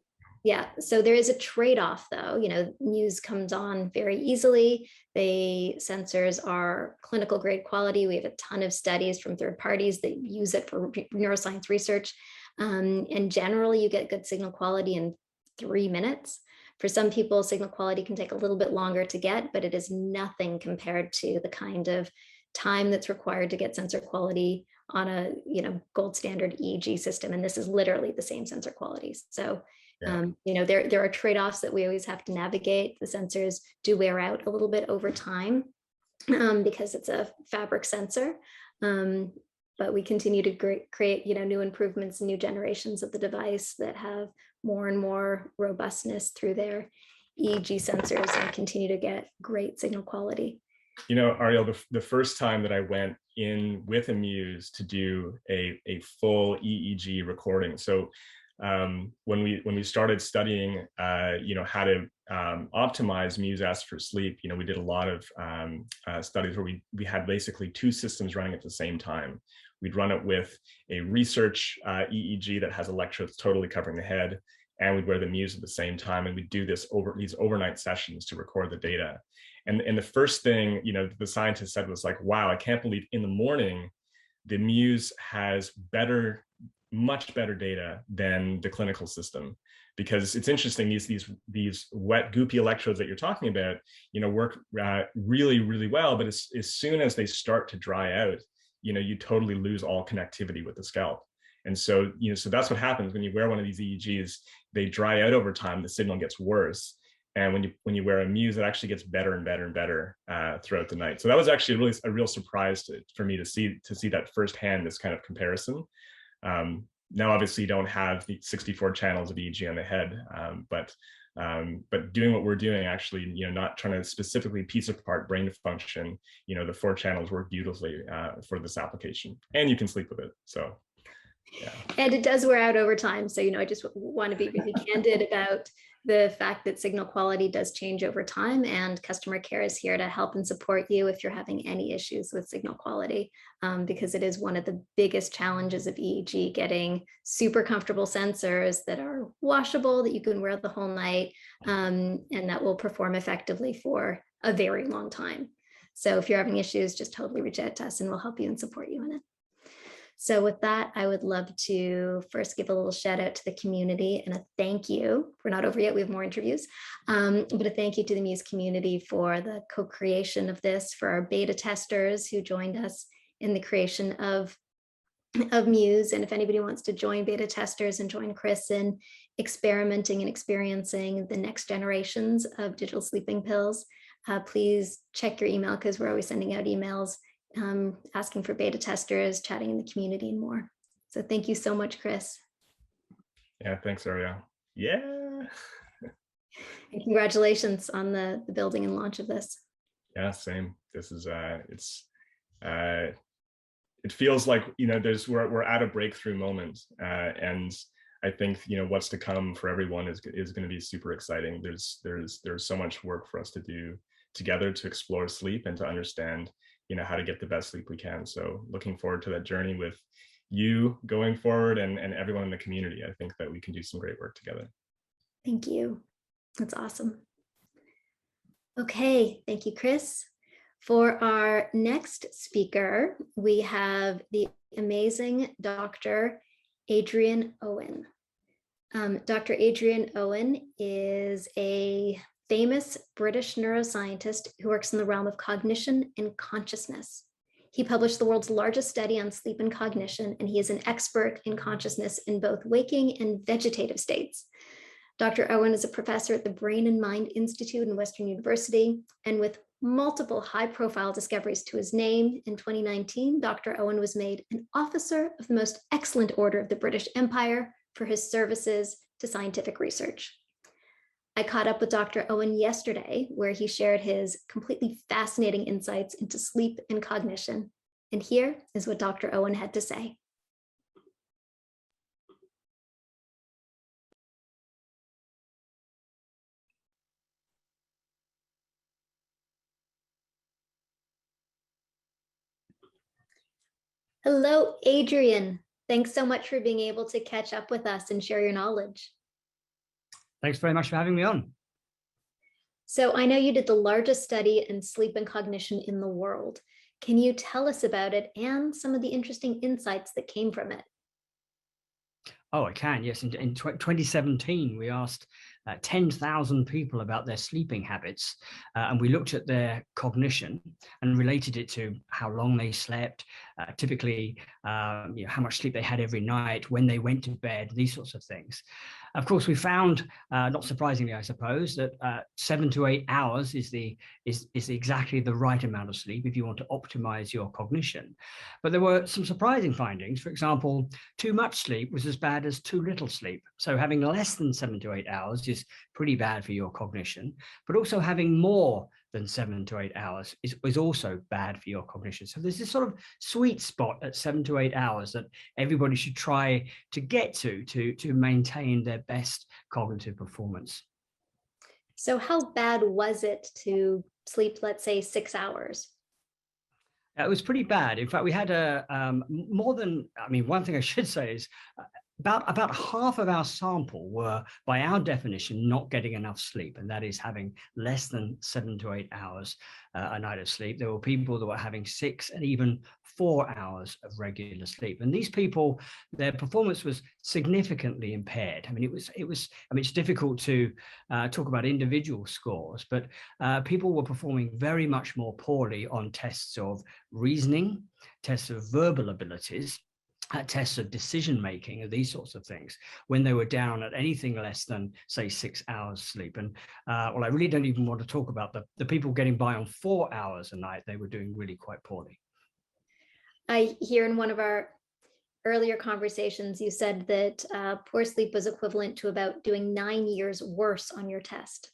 S1: yeah, so there is a trade-off though. Muse comes on very easily. The sensors are clinical grade quality. We have a ton of studies from third parties that use it for neuroscience research. And generally you get good signal quality in 3 minutes. For some people, signal quality can take a little bit longer to get, but it is nothing compared to the kind of time that's required to get sensor quality on a gold standard EEG system. And this is literally the same sensor quality. So there are trade-offs that we always have to navigate. The sensors do wear out a little bit over time because it's a fabric sensor. But we continue to create new improvements and new generations of the device that have more and more robustness through their EEG sensors and continue to get great signal quality.
S4: Ariel, the first time that I went in with a Muse to do a full EEG recording. So when we started studying, how to optimize Muse S for sleep, we did a lot of studies where we had basically 2 systems running at the same time. We'd run it with a research EEG that has electrodes totally covering the head, and we'd wear the Muse at the same time, and we'd do these overnight sessions to record the data. And the first thing the scientist said was like, wow, I can't believe in the morning the Muse has much better data than the clinical system, because it's interesting, these wet goopy electrodes that you're talking about work really, really well, but as soon as they start to dry out, you totally lose all connectivity with the scalp. And so so that's what happens when you wear one of these EEGs. They dry out over time, the signal gets worse, and when you wear a Muse, it actually gets better and better and better throughout the night. So that was actually a real surprise for me to see that firsthand, this kind of comparison. Now, obviously, you don't have the 64 channels of EEG on the head, but doing what we're doing, actually, not trying to specifically piece apart brain function, the 4 channels work beautifully for this application, and you can sleep with it. So, yeah.
S1: And it does wear out over time. So, I just want to be really candid about the fact that signal quality does change over time, and customer care is here to help and support you if you're having any issues with signal quality, because it is one of the biggest challenges of EEG, getting super comfortable sensors that are washable, that you can wear the whole night, and that will perform effectively for a very long time. So if you're having issues, just totally reach out to us and we'll help you and support you in it. So with that, I would love to first give a little shout out to the community and a thank you. We're not over yet, we have more interviews, but a thank you to the Muse community for the co-creation of this, for our beta testers who joined us in the creation of Muse. And if anybody wants to join beta testers and join Chris in experimenting and experiencing the next generations of digital sleeping pills, please check your email, because we're always sending out emails asking for beta testers, chatting in the community and more. So thank you so much, Chris.
S4: Yeah, thanks, Ariel. Yeah.
S1: And congratulations on the building and launch of this.
S4: Yeah, same. This is it feels like we're at a breakthrough moment, and I think what's to come for everyone is going to be super exciting. There's so much work for us to do together to explore sleep and to understand how to get the best sleep we can. So looking forward to that journey with you going forward, and everyone in the community. I think that we can do some great work together.
S1: Thank you. That's awesome. Okay, thank you, Chris. For our next speaker, we have the amazing Dr. Adrian Owen. Dr. Adrian Owen is a famous British neuroscientist who works in the realm of cognition and consciousness. He published the world's largest study on sleep and cognition, and he is an expert in consciousness in both waking and vegetative states. Dr. Owen is a professor at the Brain and Mind Institute in Western University, and with multiple high-profile discoveries to his name, in 2019, Dr. Owen was made an Officer of the Most Excellent Order of the British Empire for his services to scientific research. I caught up with Dr. Owen yesterday, where he shared his completely fascinating insights into sleep and cognition. And here is what Dr. Owen had to say. Hello, Adrian. Thanks so much for being able to catch up with us and share your knowledge.
S5: Thanks very much for having me on.
S1: So I know you did the largest study in sleep and cognition in the world. Can you tell us about it and some of the interesting insights that came from it?
S5: Oh, I can. Yes. In 2017, we asked 10,000 people about their sleeping habits, and we looked at their cognition and related it to how long they slept, typically how much sleep they had every night, when they went to bed, these sorts of things. Of course, we found, not surprisingly, I suppose, that 7 to 8 hours is exactly the right amount of sleep if you want to optimize your cognition. But there were some surprising findings. For example, too much sleep was as bad as too little sleep. So having less than 7 to 8 hours is pretty bad for your cognition, but also having more than 7 to 8 hours is also bad for your cognition. So there's this sort of sweet spot at 7 to 8 hours that everybody should try to get to maintain their best cognitive performance.
S1: So how bad was it to sleep, let's say, 6 hours?
S5: It was pretty bad. In fact, we had one thing I should say is about half of our sample were, by our definition, not getting enough sleep, and that is having less than 7 to 8 hours a night of sleep. There were people that were having 6 and even 4 hours of regular sleep, and these people, their performance was significantly impaired. I mean, it's difficult to talk about individual scores, but people were performing very much more poorly on tests of reasoning, tests of verbal abilities, tests of decision making, or these sorts of things, when they were down at anything less than, say, 6 hours sleep. And I really don't even want to talk about the people getting by on 4 hours a night. They were doing really quite poorly.
S1: I hear in one of our earlier conversations, you said that poor sleep was equivalent to about doing 9 years worse on your test.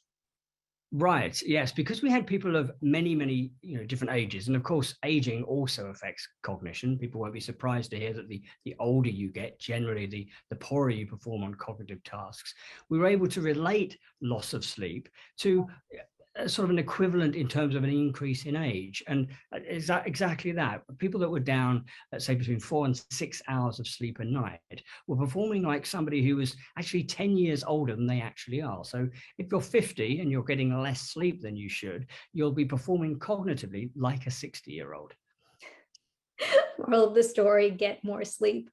S5: Right. Yes, because we had people of many, different ages, and of course, aging also affects cognition. People won't be surprised to hear that the older you get, generally the poorer you perform on cognitive tasks. We were able to relate loss of sleep to sort of an equivalent in terms of an increase in age, and exactly that. People that were down, let's say, between 4 and 6 hours of sleep a night were performing like somebody who was actually 10 years older than they actually are. So if you're 50 and you're getting less sleep than you should, you'll be performing cognitively like a 60-year-old.
S1: Moral of the story, get more sleep.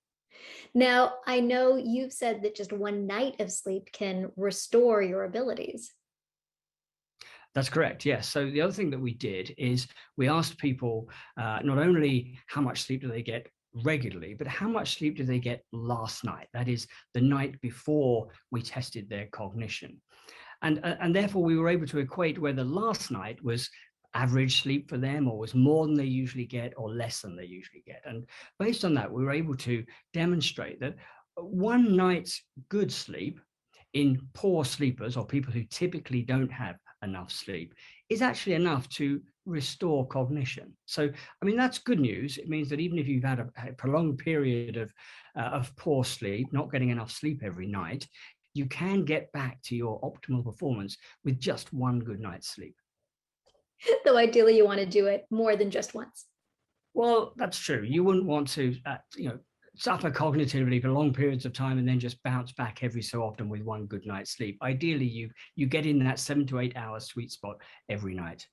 S1: Now, I know you've said that just one night of sleep can restore your abilities.
S5: That's correct. Yes. So the other thing that we did is we asked people not only how much sleep do they get regularly, but how much sleep do they get last night? That is the night before we tested their cognition. And therefore we were able to equate whether last night was average sleep for them, or was more than they usually get, or less than they usually get. And based on that, we were able to demonstrate that one night's good sleep in poor sleepers, or people who typically don't have enough sleep, is actually enough to restore cognition. So, I mean, that's good news. It means that even if you've had a prolonged period of poor sleep, not getting enough sleep every night, you can get back to your optimal performance with just one good night's sleep.
S1: Though ideally you want to do it more than just once.
S5: Well, that's true. You wouldn't want to, suffer cognitively for long periods of time and then just bounce back every so often with one good night's sleep. Ideally, you get in that 7 to 8 hour sweet spot every night.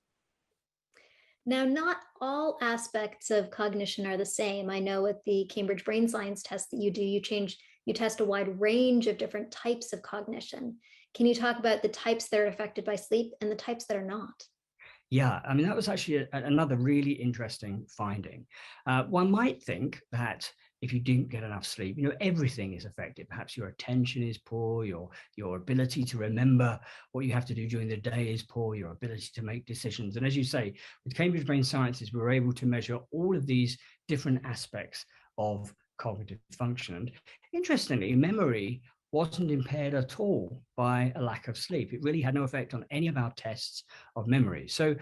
S1: Now, not all aspects of cognition are the same. I know with the Cambridge Brain Science test that you do, you test a wide range of different types of cognition. Can you talk about the types that are affected by sleep and the types that are not?
S5: Yeah, I mean, that was actually another really interesting finding. One might think that if you didn't get enough sleep, everything is affected. Perhaps your attention is poor, your ability to remember what you have to do during the day is poor, your ability to make decisions. And as you say, with Cambridge Brain Sciences, we were able to measure all of these different aspects of cognitive function. And interestingly, memory wasn't impaired at all by a lack of sleep. It really had no effect on any of our tests of memory. So,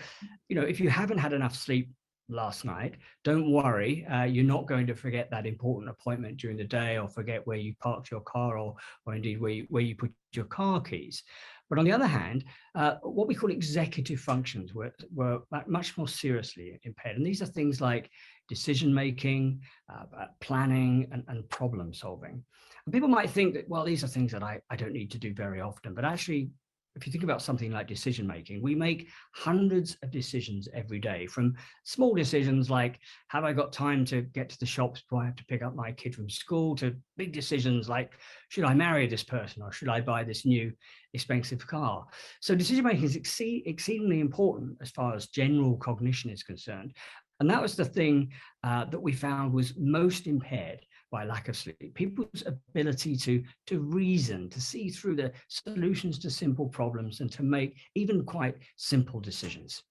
S5: if you haven't had enough sleep last night, don't worry. You're not going to forget that important appointment during the day, or forget where you parked your car, or indeed where you put your car keys. But on the other hand, what we call executive functions were much more seriously impaired. And these are things like decision making, planning, and problem solving. And people might think that, well, these are things that I don't need to do very often. But actually, if you think about something like decision making, we make hundreds of decisions every day, from small decisions like, have I got time to get to the shops before I have to pick up my kid from school, to big decisions like, should I marry this person, or should I buy this new expensive car? So decision making is exceedingly important as far as general cognition is concerned. And that was the thing that we found was most impaired by lack of sleep. People's ability to reason, to see through the solutions to simple problems, and to make even quite simple decisions.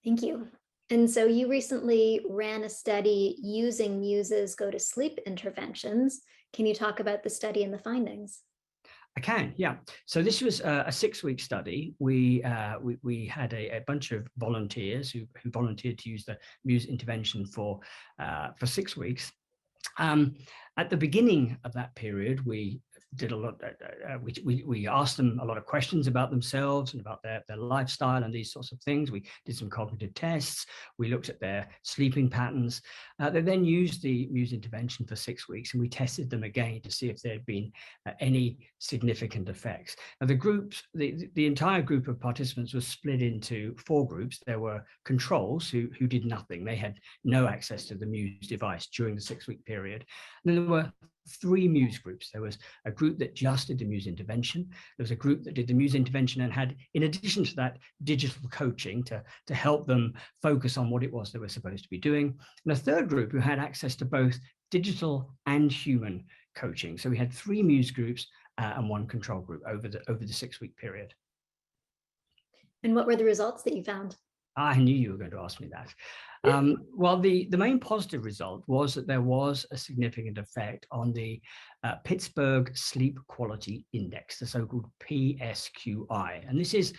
S1: Thank you. And so you recently ran a study using Muse's go to sleep interventions. Can you talk about the study and the findings?
S5: I can, yeah. So this was a 6-week study. We had a bunch of volunteers who volunteered to use the Muse intervention for 6 weeks. At the beginning of that period, we did a lot. We asked them a lot of questions about themselves and about their lifestyle and these sorts of things. We did some cognitive tests. We looked at their sleeping patterns. They then used the Muse intervention for 6 weeks, and we tested them again to see if there had been any significant effects. Now, the entire group of participants was split into 4 groups. There were controls who did nothing. They had no access to the Muse device during the 6-week period. And then there were 3 Muse groups. There was a group that just did the Muse intervention. There was a group that did the Muse intervention and had, in addition to that, digital coaching to help them focus on what it was they were supposed to be doing. And a third group who had access to both digital and human coaching. So we had 3 Muse groups and 1 control group over the 6-week period.
S1: And what were the results that you found?
S5: I knew you were going to ask me that. Well, the main positive result was that there was a significant effect on the Pittsburgh Sleep Quality Index, the so-called PSQI. And this is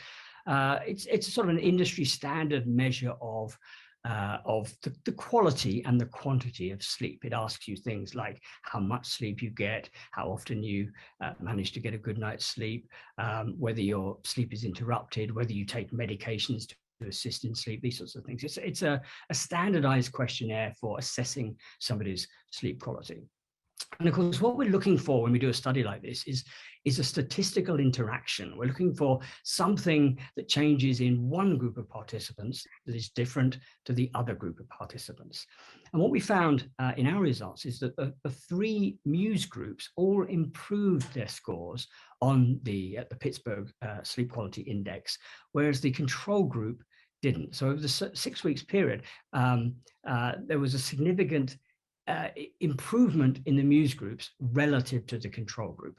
S5: it's sort of an industry standard measure of the quality and the quantity of sleep. It asks you things like how much sleep you get, how often you manage to get a good night's sleep, whether your sleep is interrupted, whether you take medications to assist in sleep, these sorts of things. It's a standardized questionnaire for assessing somebody's sleep quality. And of course, what we're looking for when we do a study like this is a statistical interaction. We're looking for something that changes in one group of participants that is different to the other group of participants. And what we found in our results is that the 3 Muse groups all improved their scores on the Pittsburgh Sleep Quality Index, whereas the control group didn't. So over the 6 weeks period, there was a significant improvement in the Muse groups relative to the control group.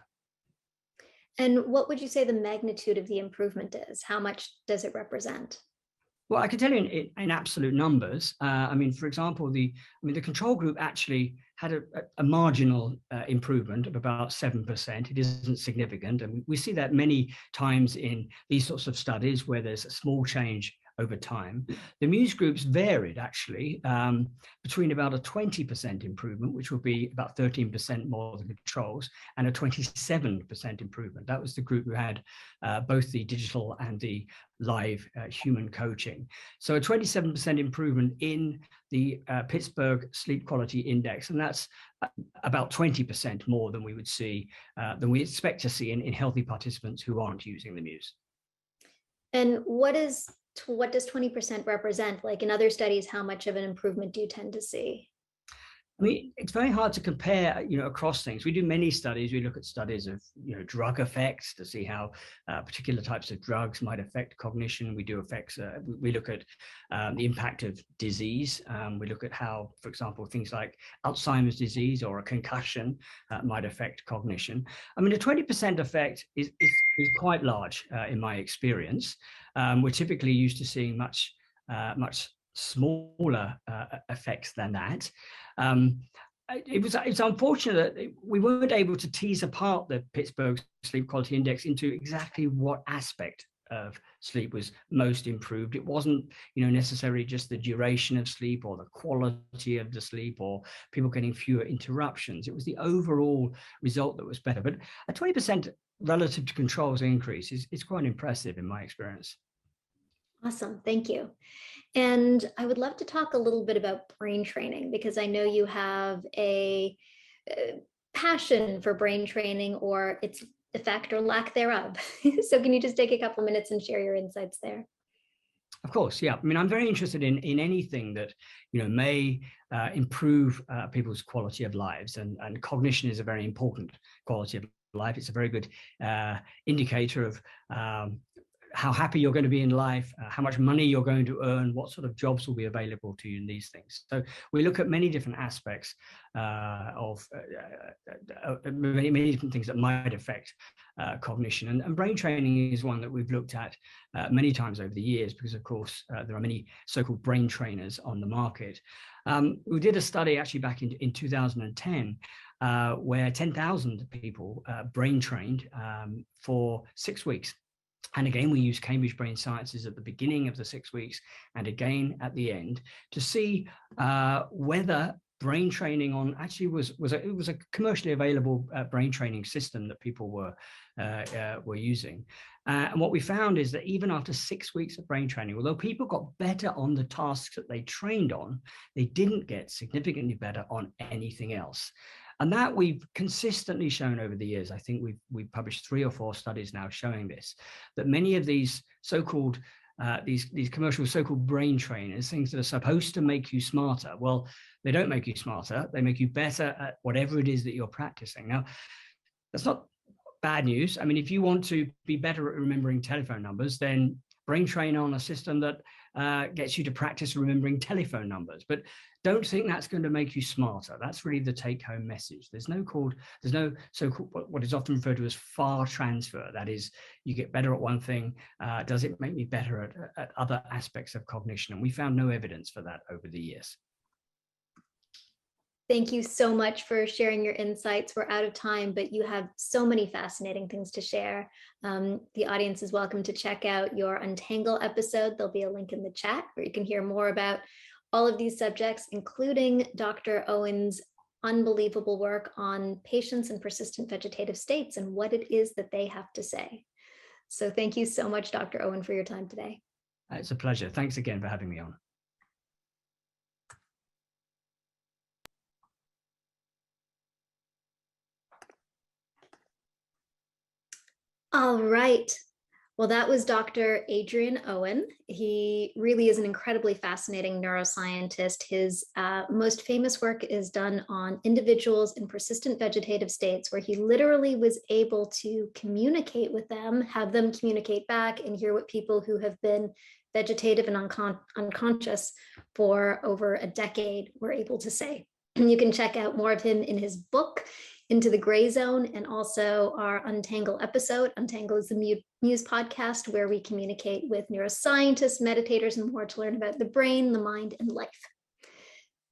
S1: And what would you say the magnitude of the improvement is? How much does it represent?
S5: Well, I can tell you in absolute numbers. I mean, for example, the control group actually had a marginal improvement of about 7%. It isn't significant, and we see that many times in these sorts of studies where there's a small change over time. The Muse groups varied actually between about a 20% improvement, which would be about 13% more than controls, and a 27% improvement. That was the group who had both the digital and the live human coaching. So a 27% improvement in the Pittsburgh Sleep Quality Index, and that's about 20% more than we would see, than we expect to see in healthy participants who aren't using the Muse.
S1: And what does 20% represent? Like in other studies, how much of an improvement do you tend to see?
S5: I mean, it's very hard to compare, across things. We do many studies. We look at studies of, drug effects to see how particular types of drugs might affect cognition. We do effects. We look at the impact of disease. We look at how, for example, things like Alzheimer's disease or a concussion might affect cognition. I mean, a 20% effect is quite large in my experience. We're typically used to seeing much smaller effects than that. it's unfortunate that we weren't able to tease apart the Pittsburgh Sleep Quality Index into exactly what aspect of sleep was most improved. It wasn't, necessarily just the duration of sleep or the quality of the sleep or people getting fewer interruptions. It was the overall result that was better. But a 20% relative to controls increase is quite impressive in my experience.
S1: Awesome, thank you. And I would love to talk a little bit about brain training, because I know you have a passion for brain training, or its effect or lack thereof. So can you just take a couple minutes and share your insights there?
S5: Of course, yeah. I mean, I'm very interested in anything that may improve people's quality of lives, and cognition is a very important quality of life. It's a very good indicator of how happy you're going to be in life, how much money you're going to earn, what sort of jobs will be available to you in these things. So we look at many different aspects of many different things that might affect cognition. And brain training is one that we've looked at many times over the years, because of course there are many so-called brain trainers on the market. We did a study actually back in 2010 where 10,000 people brain trained for 6 weeks. And again, we used Cambridge Brain Sciences at the beginning of the 6 weeks and again at the end to see whether brain training on actually was a commercially available brain training system that people were using. And what we found is that even after 6 weeks of brain training, although people got better on the tasks that they trained on, they didn't get significantly better on anything else. And that we've consistently shown over the years. I think we've published 3 or 4 studies now showing this, that many of these so-called these commercial so-called brain trainers, things that are supposed to make you smarter, well, they don't make you smarter. They make you better at whatever it is that you're practicing. Now, that's not bad news. I mean, if you want to be better at remembering telephone numbers, then brain train on a system that gets you to practice remembering telephone numbers. But don't think that's going to make you smarter. That's really the take-home message. There's no so-called what is often referred to as far transfer. That is, you get better at one thing. Does it make me better at other aspects of cognition? And we found no evidence for that over the years.
S1: Thank you so much for sharing your insights. We're out of time, but you have so many fascinating things to share. The audience is welcome to check out your Untangle episode. There'll be a link in the chat where you can hear more about all of these subjects, including Dr. Owen's unbelievable work on patients in persistent vegetative states and what it is that they have to say. So thank you so much, Dr. Owen, for your time today.
S5: It's a pleasure. Thanks again for having me on.
S1: All right. Well, that was Dr. Adrian Owen. He really is an incredibly fascinating neuroscientist. His most famous work is done on individuals in persistent vegetative states, where he literally was able to communicate with them, have them communicate back, and hear what people who have been vegetative and unconscious for over a decade were able to say. You can check out more of him in his book, Into the Gray Zone, and also our Untangle episode. Untangle is the Muse podcast where we communicate with neuroscientists, meditators, and more to learn about the brain, the mind, and life.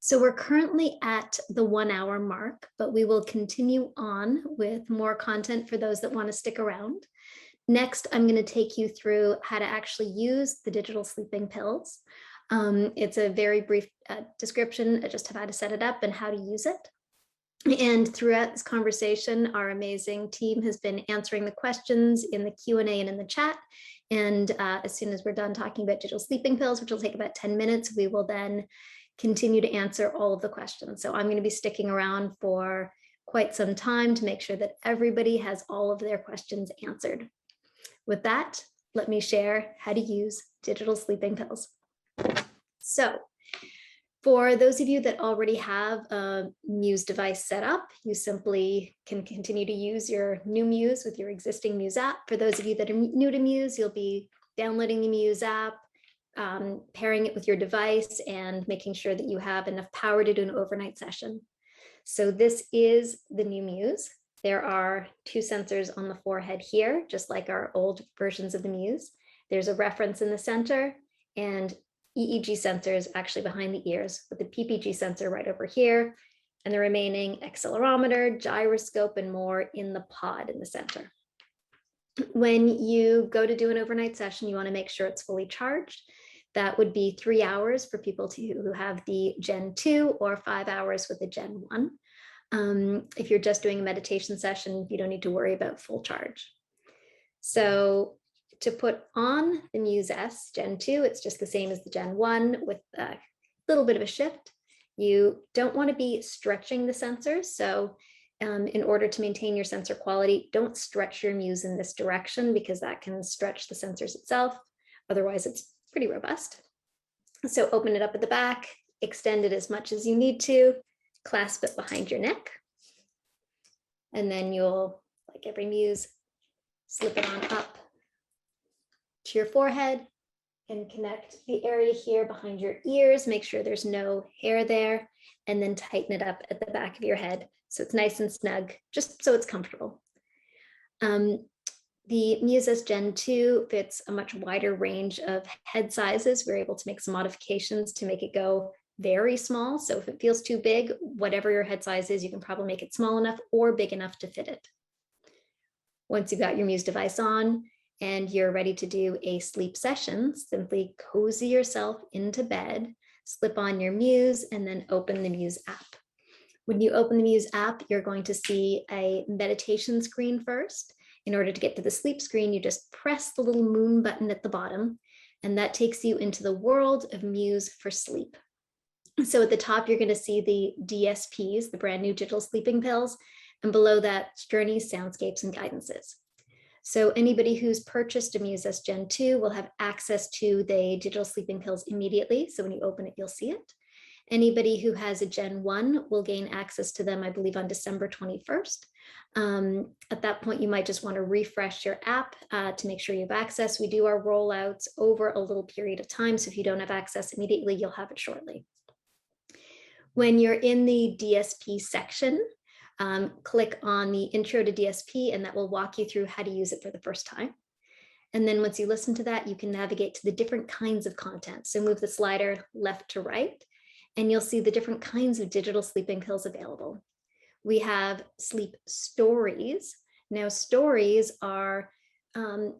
S1: So we're currently at the 1 hour mark, but we will continue on with more content for those that want to stick around. Next, I'm going to take you through how to actually use the digital sleeping pills. It's a very brief description just of how to set it up and how to use it. And throughout this conversation, our amazing team has been answering the questions in the Q&A and in the chat. And as soon as we're done talking about digital sleeping pills, which will take about 10 minutes, we will then continue to answer all of the questions. So I'm going to be sticking around for quite some time to make sure that everybody has all of their questions answered. With that, let me share how to use digital sleeping pills. So for those of you that already have a Muse device set up, you simply can continue to use your new Muse with your existing Muse app. For those of you that are new to Muse, you'll be downloading the Muse app, pairing it with your device, and making sure that you have enough power to do an overnight session. So this is the new Muse. There are 2 sensors on the forehead here, just like our old versions of the Muse. There's a reference in the center, and EEG sensors actually behind the ears, with the PPG sensor right over here, and the remaining accelerometer, gyroscope, and more in the pod in the center. When you go to do an overnight session, you want to make sure it's fully charged. That would be 3 hours for people who have the Gen 2 or 5 hours with the Gen 1. If you're just doing a meditation session, you don't need to worry about full charge. So to put on the Muse S Gen 2, it's just the same as the Gen 1 with a little bit of a shift. You don't want to be stretching the sensors. So in order to maintain your sensor quality, don't stretch your Muse in this direction because that can stretch the sensors itself. Otherwise, it's pretty robust. So open it up at the back, extend it as much as you need to, clasp it behind your neck. And then you'll, like every Muse, slip it on up to your forehead and connect the area here behind your ears. Make sure there's no hair there, and then tighten it up at the back of your head so it's nice and snug, just so it's comfortable. The Muse S Gen 2 fits a much wider range of head sizes. We're able to make some modifications to make it go very small. So if it feels too big, whatever your head size is, you can probably make it small enough or big enough to fit it. Once you've got your Muse device on and you're ready to do a sleep session, simply cozy yourself into bed, slip on your Muse, and then open the Muse app. When you open the Muse app, you're going to see a meditation screen first. In order to get to the sleep screen, you just press the little moon button at the bottom, and that takes you into the world of Muse for sleep. So at the top, you're going to see the DSPs, the brand new digital sleeping pills, and below that, journeys, soundscapes, and guidances. So anybody who's purchased a Muse S Gen 2 will have access to the digital sleeping pills immediately. So when you open it, you'll see it. Anybody who has a Gen 1 will gain access to them, I believe, on December 21st. At that point, you might just want to refresh your app to make sure you have access. We do our rollouts over a little period of time. So if you don't have access immediately, you'll have it shortly. When you're in the DSP section, click on the intro to DSP, and that will walk you through how to use it for the first time. And then once you listen to that, you can navigate to the different kinds of content. So move the slider left to right, and you'll see the different kinds of digital sleeping pills available. We have sleep stories. Now, stories are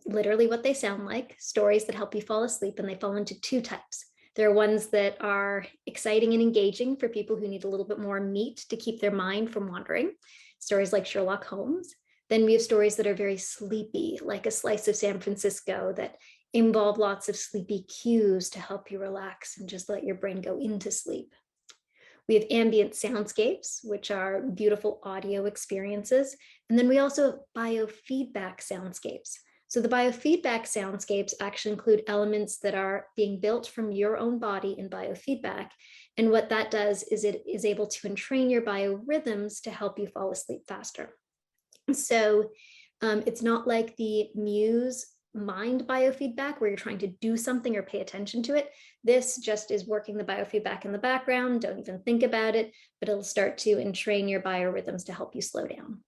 S1: literally what they sound like, stories that help you fall asleep, and they fall into two types. There are ones that are exciting and engaging for people who need a little bit more meat to keep their mind from wandering, stories like Sherlock Holmes. Then we have stories that are very sleepy, like A Slice of San Francisco, that involve lots of sleepy cues to help you relax and just let your brain go into sleep. We have ambient soundscapes, which are beautiful audio experiences. And then we also have biofeedback soundscapes. So the biofeedback soundscapes actually include elements that are being built from your own body in biofeedback. And what that does is it is able to entrain your biorhythms to help you fall asleep faster. So it's not like the Muse mind biofeedback where you're trying to do something or pay attention to it. This just is working the biofeedback in the background. Don't even think about it, but it'll start to entrain your biorhythms to help you slow down.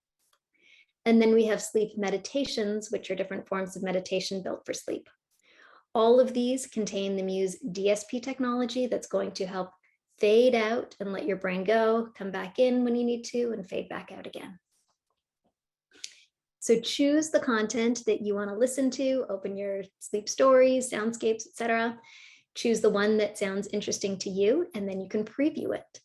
S1: And then we have sleep meditations, which are different forms of meditation built for sleep. All of these contain the Muse DSP technology that's going to help fade out and let your brain go, come back in when you need to, and fade back out again. So choose the content that you want to listen to, open your sleep stories, soundscapes, etc. Choose the one that sounds interesting to you, and then you can preview it.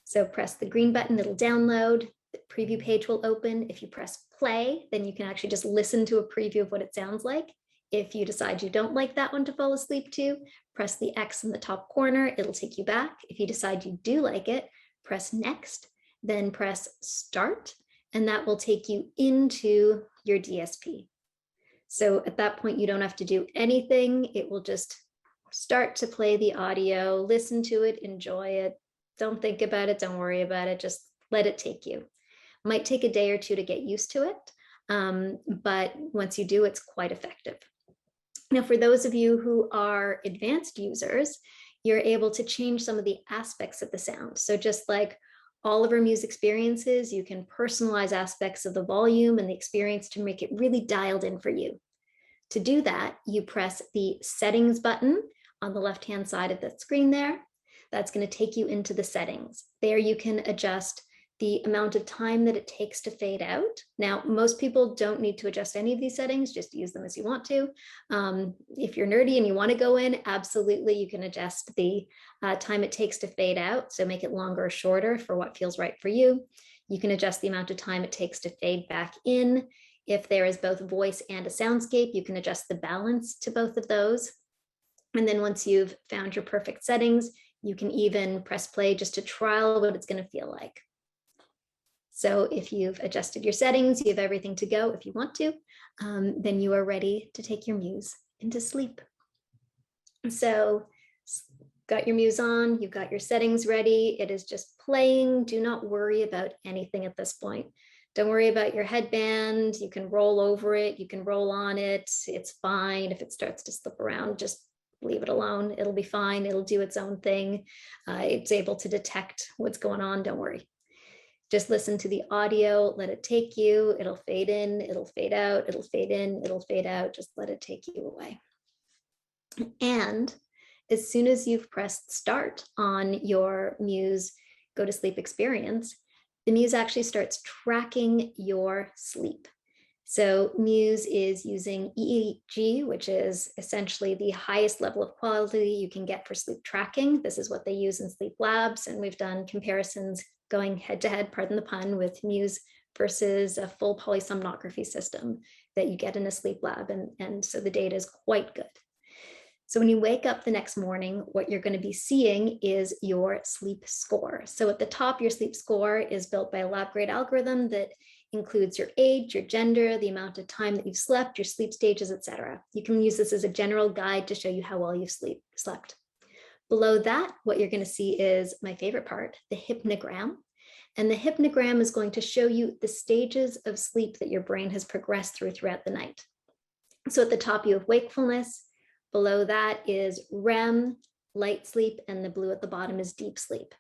S1: So press the green button, it'll download. The preview page will open. If you press play, then you can actually just listen to a preview of what it sounds like. If you decide you don't like that one to fall asleep to, press the X in the top corner, it'll take you back. If you decide you do like it, press next, then press start, and that will take you into your DSP. So at that point, you don't have to do anything. It will just start to play the audio, listen to it, enjoy it. Don't think about it, don't worry about it, just let it take you. Might take a day or two to get used to it, but once you do, it's quite effective. Now, for those of you who are advanced users, you're able to change some of the aspects of the sound. So just like all of our Muse experiences, you can personalize aspects of the volume and the experience to make it really dialed in for you. To do that, you press the settings button on the left-hand side of the screen there. that's going to take you into the settings. There you can adjust the amount of time that it takes to fade out. Now, most people don't need to adjust any of these settings, just use them as you want to. If you're nerdy and you want to go in, absolutely, you can adjust the time it takes to fade out. So make it longer or shorter for what feels right for you. You can adjust the amount of time it takes to fade back in. If there is both voice and a soundscape, you can adjust the balance to both of those. And then once you've found your perfect settings, you can even press play just to trial what it's going to feel like. So if you've adjusted your settings, you have everything to go if you want to, then you are ready to take your Muse into sleep. So got your Muse on, you've got your settings ready. It is just playing. Do not worry about anything at this point. Don't worry about your headband. You can roll over it. You can roll on it. It's fine. If it starts to slip around, just leave it alone. It'll be fine. It'll do its own thing. It's able to detect what's going on. Don't worry. Just listen to the audio, let it take you. It'll fade in, it'll fade out, it'll fade in, it'll fade out. Just let it take you away. And as soon as you've pressed start on your Muse Go to Sleep experience, the Muse actually starts tracking your sleep. So Muse is using EEG, which is essentially the highest level of quality you can get for sleep tracking. This is what they use in sleep labs, and we've done comparisons going head to head, pardon the pun, with Muse versus a full polysomnography system that you get in a sleep lab. And so the data is quite good. So when you wake up the next morning, what you're going to be seeing is your sleep score. So at the top, your sleep score is built by a lab grade algorithm that includes your age, your gender, the amount of time that you've slept, your sleep stages, etc. You can use this as a general guide to show you how well you've slept. Below that, what you're going to see is my favorite part, the hypnogram. And the hypnogram is going to show you the stages of sleep that your brain has progressed throughout the night. So at the top, you have wakefulness. Below that is REM, light sleep, and the blue at the bottom is deep sleep.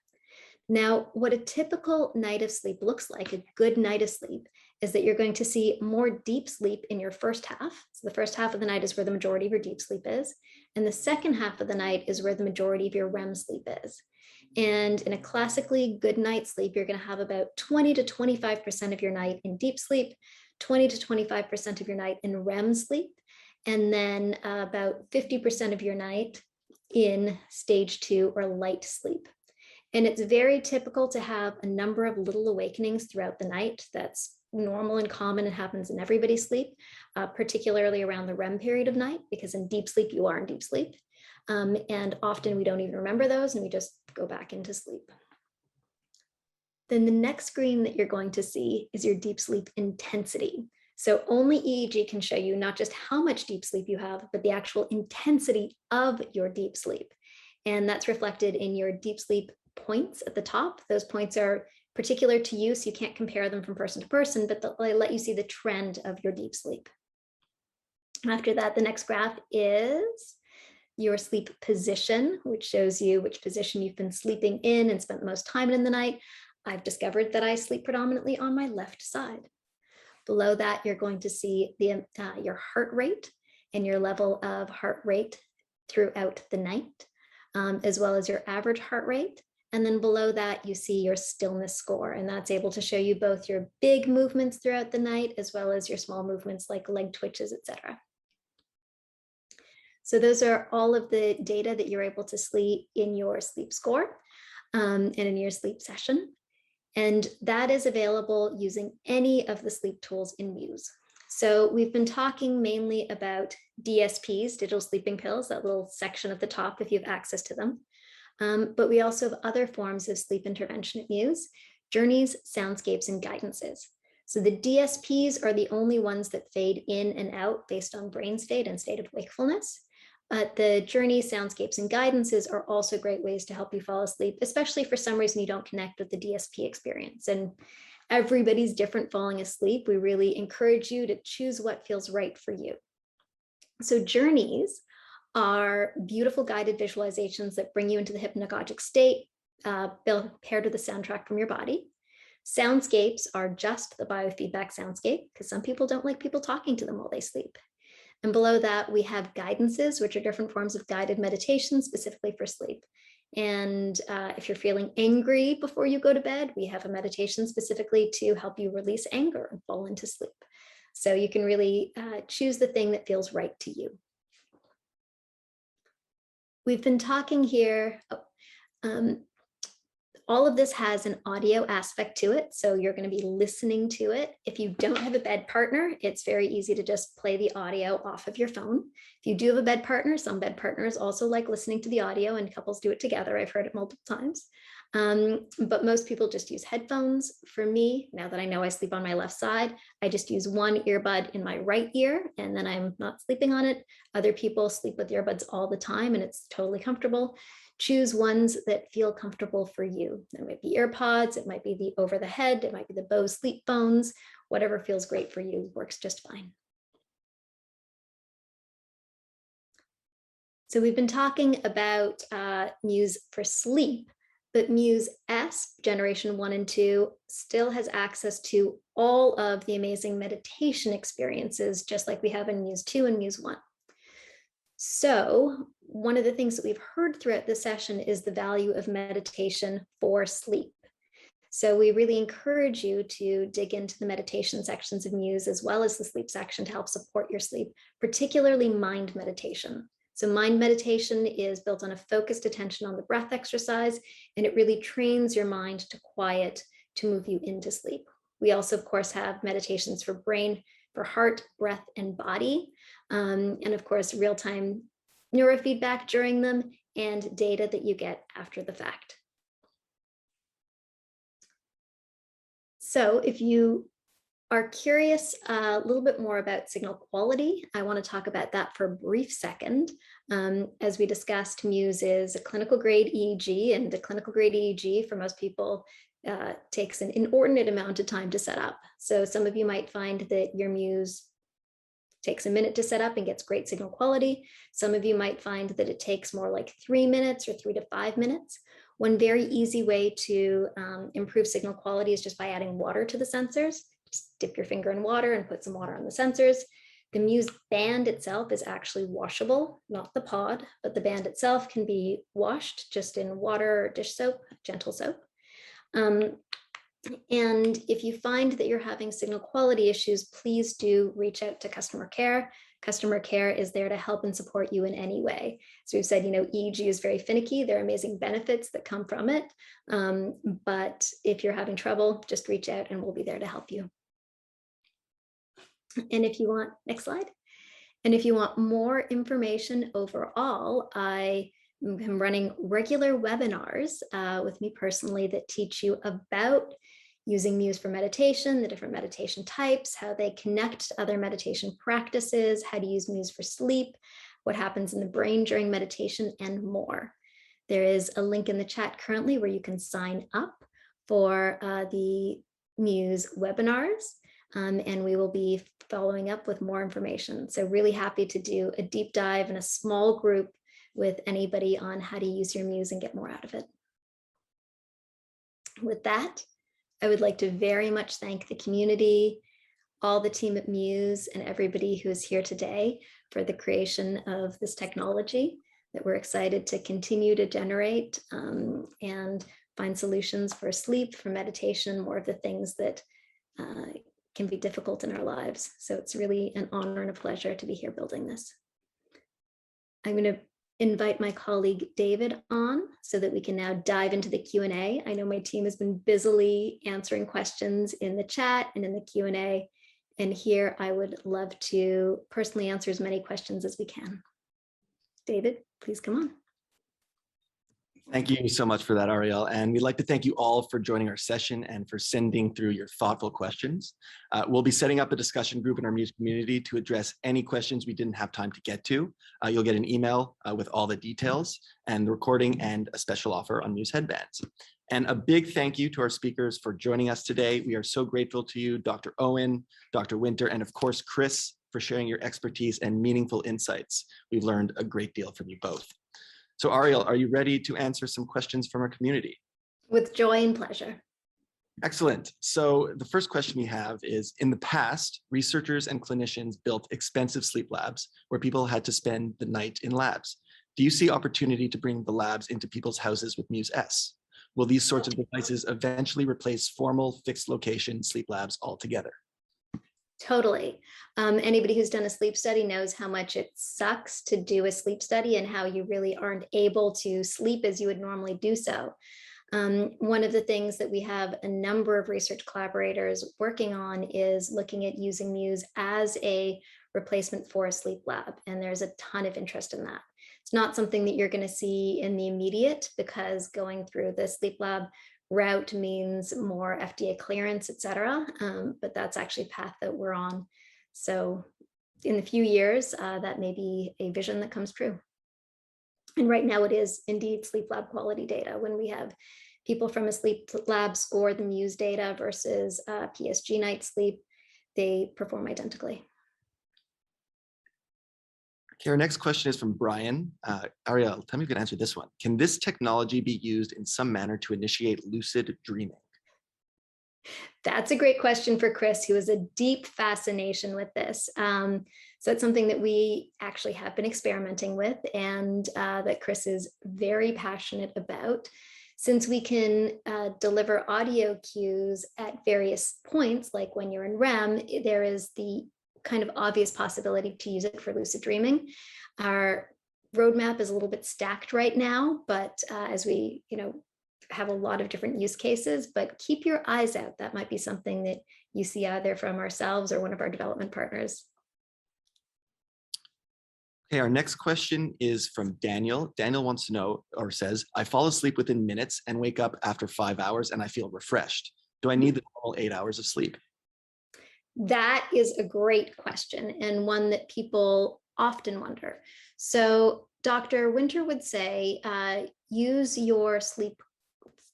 S1: Now, what a typical night of sleep looks like, a good night of sleep, is that you're going to see more deep sleep in your first half. So the first half of the night is where the majority of your deep sleep is. And the second half of the night is where the majority of your REM sleep is. And in a classically good night's sleep, you're going to have about 20 to 25% of your night in deep sleep, 20 to 25% of your night in REM sleep, and then about 50% of your night in stage 2 or light sleep. And it's very typical to have a number of little awakenings throughout the night. That's normal and common. It happens in everybody's sleep, particularly around the REM period of night, because in deep sleep, you are in deep sleep. And often we don't even remember those and we just go back into sleep. Then the next screen that you're going to see is your deep sleep intensity. So only EEG can show you not just how much deep sleep you have, but the actual intensity of your deep sleep. And that's reflected in your deep sleep points at the top. Those points are particular to you, so you can't compare them from person to person, but they let you see the trend of your deep sleep. After that, the next graph is your sleep position, which shows you which position you've been sleeping in and spent the most time in the night. I've discovered that I sleep predominantly on my left side. Below that, you're going to see your heart rate and your level of heart rate throughout the night, as well as your average heart rate. And then below that, you see your stillness score, and that's able to show you both your big movements throughout the night, as well as your small movements like leg twitches, etc. So those are all of the data that you're able to see in your sleep score and in your sleep session. And that is available using any of the sleep tools in Muse. So we've been talking mainly about DSPs, digital sleeping pills, that little section at the top if you have access to them. But we also have other forms of sleep intervention at Muse, journeys, soundscapes, and guidances. So the DSPs are the only ones that fade in and out based on brain state and state of wakefulness. But the journeys, soundscapes, and guidances are also great ways to help you fall asleep, especially for some reason you don't connect with the DSP experience. And everybody's different falling asleep. We really encourage you to choose what feels right for you. So journeys are beautiful guided visualizations that bring you into the hypnagogic state, paired with a soundtrack from your body. Soundscapes are just the biofeedback soundscape, because some people don't like people talking to them while they sleep. And below that, we have guidances, which are different forms of guided meditation specifically for sleep. And if you're feeling angry before you go to bed, we have a meditation specifically to help you release anger and fall into sleep. So you can really choose the thing that feels right to you. We've been talking here. All of this has an audio aspect to it, so you're going to be listening to it. If you don't have a bed partner, it's very easy to just play the audio off of your phone. If you do have a bed partner, some bed partners also like listening to the audio, and couples do it together. I've heard it multiple times. But most people just use headphones. For me, now that I know I sleep on my left side, I just use one earbud in my right ear, and then I'm not sleeping on it. Other people sleep with earbuds all the time, and it's totally comfortable. Choose ones that feel comfortable for you. It might be AirPods, it might be the over the head, it might be the Bose sleep phones, whatever feels great for you works just fine. So we've been talking about Muse for sleep, but Muse S generation 1 and 2 still has access to all of the amazing meditation experiences, just like we have in Muse 2 and Muse 1. So one of the things that we've heard throughout this session is the value of meditation for sleep. So we really encourage you to dig into the meditation sections of Muse as well as the sleep section to help support your sleep, particularly mind meditation. So mind meditation is built on a focused attention on the breath exercise, and it really trains your mind to quiet to move you into sleep. We also, of course, have meditations for brain, for heart, breath, and body. And of course, real-time neurofeedback during them and data that you get after the fact. So if you are curious a little bit more about signal quality, I want to talk about that for a brief second. As we discussed, Muse is a clinical grade EEG, and the clinical grade EEG for most people takes an inordinate amount of time to set up. So some of you might find that your Muse takes a minute to set up and gets great signal quality. Some of you might find that it takes more like 3 minutes or 3 to 5 minutes. One very easy way to improve signal quality is just by adding water to the sensors. Just dip your finger in water and put some water on the sensors. The Muse band itself is actually washable, not the pod, but the band itself can be washed just in water or dish soap, gentle soap. And if you find that you're having signal quality issues, please do reach out to customer care. Customer care is there to help and support you in any way. So we've said, EEG is very finicky. There are amazing benefits that come from it. But if you're having trouble, just reach out and we'll be there to help you. And if you want, next slide. And if you want more information overall, I am running regular webinars with me personally that teach you about using Muse for meditation, the different meditation types, how they connect to other meditation practices, how to use Muse for sleep, what happens in the brain during meditation, and more. There is a link in the chat currently where you can sign up for the Muse webinars, and we will be following up with more information. So really happy to do a deep dive in a small group with anybody on how to use your Muse and get more out of it. With that, I would like to very much thank the community, all the team at Muse, and everybody who is here today for the creation of this technology that we're excited to continue to generate and find solutions for sleep, for meditation, more of the things that can be difficult in our lives. So it's really an honor and a pleasure to be here building this. I'm going to invite my colleague David on so that we can now dive into the Q&A. I know my team has been busily answering questions in the chat and in the Q&A, and here I would love to personally answer as many questions as we can. David, please come on.
S2: Thank you so much for that, Ariel. And we'd like to thank you all for joining our session and for sending through your thoughtful questions. We'll be setting up a discussion group in our Muse community to address any questions we didn't have time to get to. You'll get an email with all the details and the recording and a special offer on Muse headbands. And a big thank you to our speakers for joining us today. We are so grateful to you, Dr. Owen, Dr. Winter, and of course, Chris, for sharing your expertise and meaningful insights. We've learned a great deal from you both. So Ariel, are you ready to answer some questions from our community?
S1: With joy and pleasure.
S2: Excellent. So the first question we have is, in the past, researchers and clinicians built expensive sleep labs where people had to spend the night in labs. Do you see opportunity to bring the labs into people's houses with Muse S? Will these sorts of devices eventually replace formal fixed location sleep labs altogether?
S1: Totally. Anybody who's done a sleep study knows how much it sucks to do a sleep study and how you really aren't able to sleep as you would normally do so. One of the things that we have a number of research collaborators working on is looking at using Muse as a replacement for a sleep lab. And there's a ton of interest in that. It's not something that you're going to see in the immediate, because going through the sleep lab route means more FDA clearance, et cetera. But that's actually a path that we're on. So in a few years, that may be a vision that comes true. And right now it is indeed sleep lab quality data. When we have people from a sleep lab score the Muse data versus PSG night sleep, they perform identically.
S2: Okay, our next question is from Brian. Ariel, tell me if you can answer this one. Can this technology be used in some manner to initiate lucid dreaming?
S1: That's a great question for Chris, who has a deep fascination with this. So it's something that we actually have been experimenting with, and that Chris is very passionate about. Since we can deliver audio cues at various points, like when you're in REM, there is the kind of obvious possibility to use it for lucid dreaming. Our roadmap is a little bit stacked right now, but as we, have a lot of different use cases, but keep your eyes out. That might be something that you see either from ourselves or one of our development partners.
S2: Okay, our next question is from Daniel. Daniel wants to know, or says, I fall asleep within minutes and wake up after 5 hours and I feel refreshed. Do I need the normal 8 hours of sleep?
S1: That is a great question, and one that people often wonder. So Dr. Winter would say, use your sleep,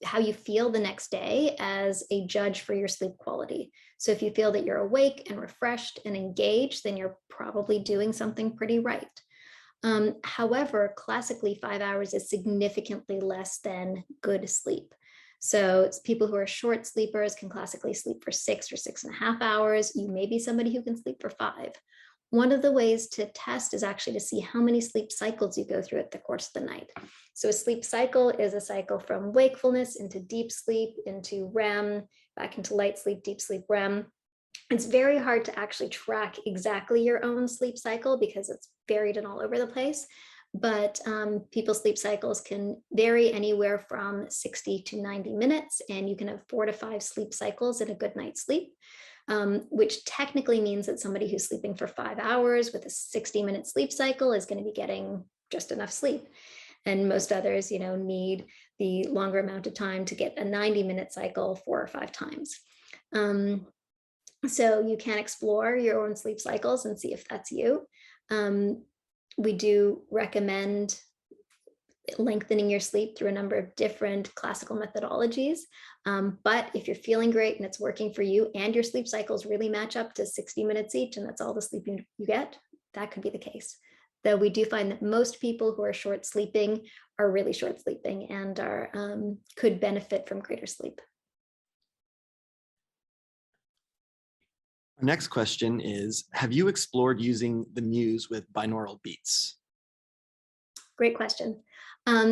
S1: how you feel the next day, as a judge for your sleep quality. So if you feel that you're awake and refreshed and engaged, then you're probably doing something pretty right. However, classically 5 hours is significantly less than good sleep. So it's people who are short sleepers can classically sleep for 6 or 6.5 hours. You may be somebody who can sleep for 5. One of the ways to test is actually to see how many sleep cycles you go through at the course of the night. So a sleep cycle is a cycle from wakefulness into deep sleep, into REM, back into light sleep, deep sleep, REM. It's very hard to actually track exactly your own sleep cycle because it's varied and all over the place. But people's sleep cycles can vary anywhere from 60 to 90 minutes, and you can have 4 to 5 sleep cycles in a good night's sleep, which technically means that somebody who's sleeping for 5 hours with a 60-minute sleep cycle is going to be getting just enough sleep. And most others, need the longer amount of time to get a 90-minute cycle 4 or 5 times. So you can explore your own sleep cycles and see if that's you. We do recommend lengthening your sleep through a number of different classical methodologies. But if you're feeling great and it's working for you and your sleep cycles really match up to 60 minutes each, and that's all the sleep you get, that could be the case. Though we do find that most people who are short sleeping are really short sleeping and are could benefit from greater sleep.
S2: Our next question is, have you explored using the Muse with binaural beats?
S1: Great question.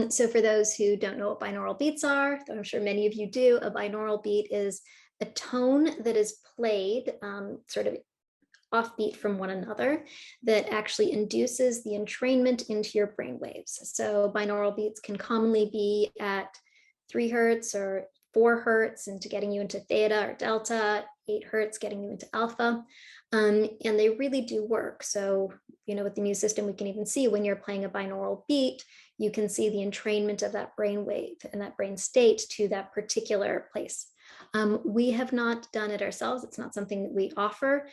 S1: So for those who don't know what binaural beats are, though I'm sure many of you do, a binaural beat is a tone that is played sort of offbeat from one another that actually induces the entrainment into your brain waves. So binaural beats can commonly be at 3 hertz or 4 hertz into getting you into theta or delta, 8 hertz getting you into alpha. And they really do work. So, with the Muse system, we can even see when you're playing a binaural beat, you can see the entrainment of that brain wave and that brain state to that particular place. We have not done it ourselves. It's not something that we offer.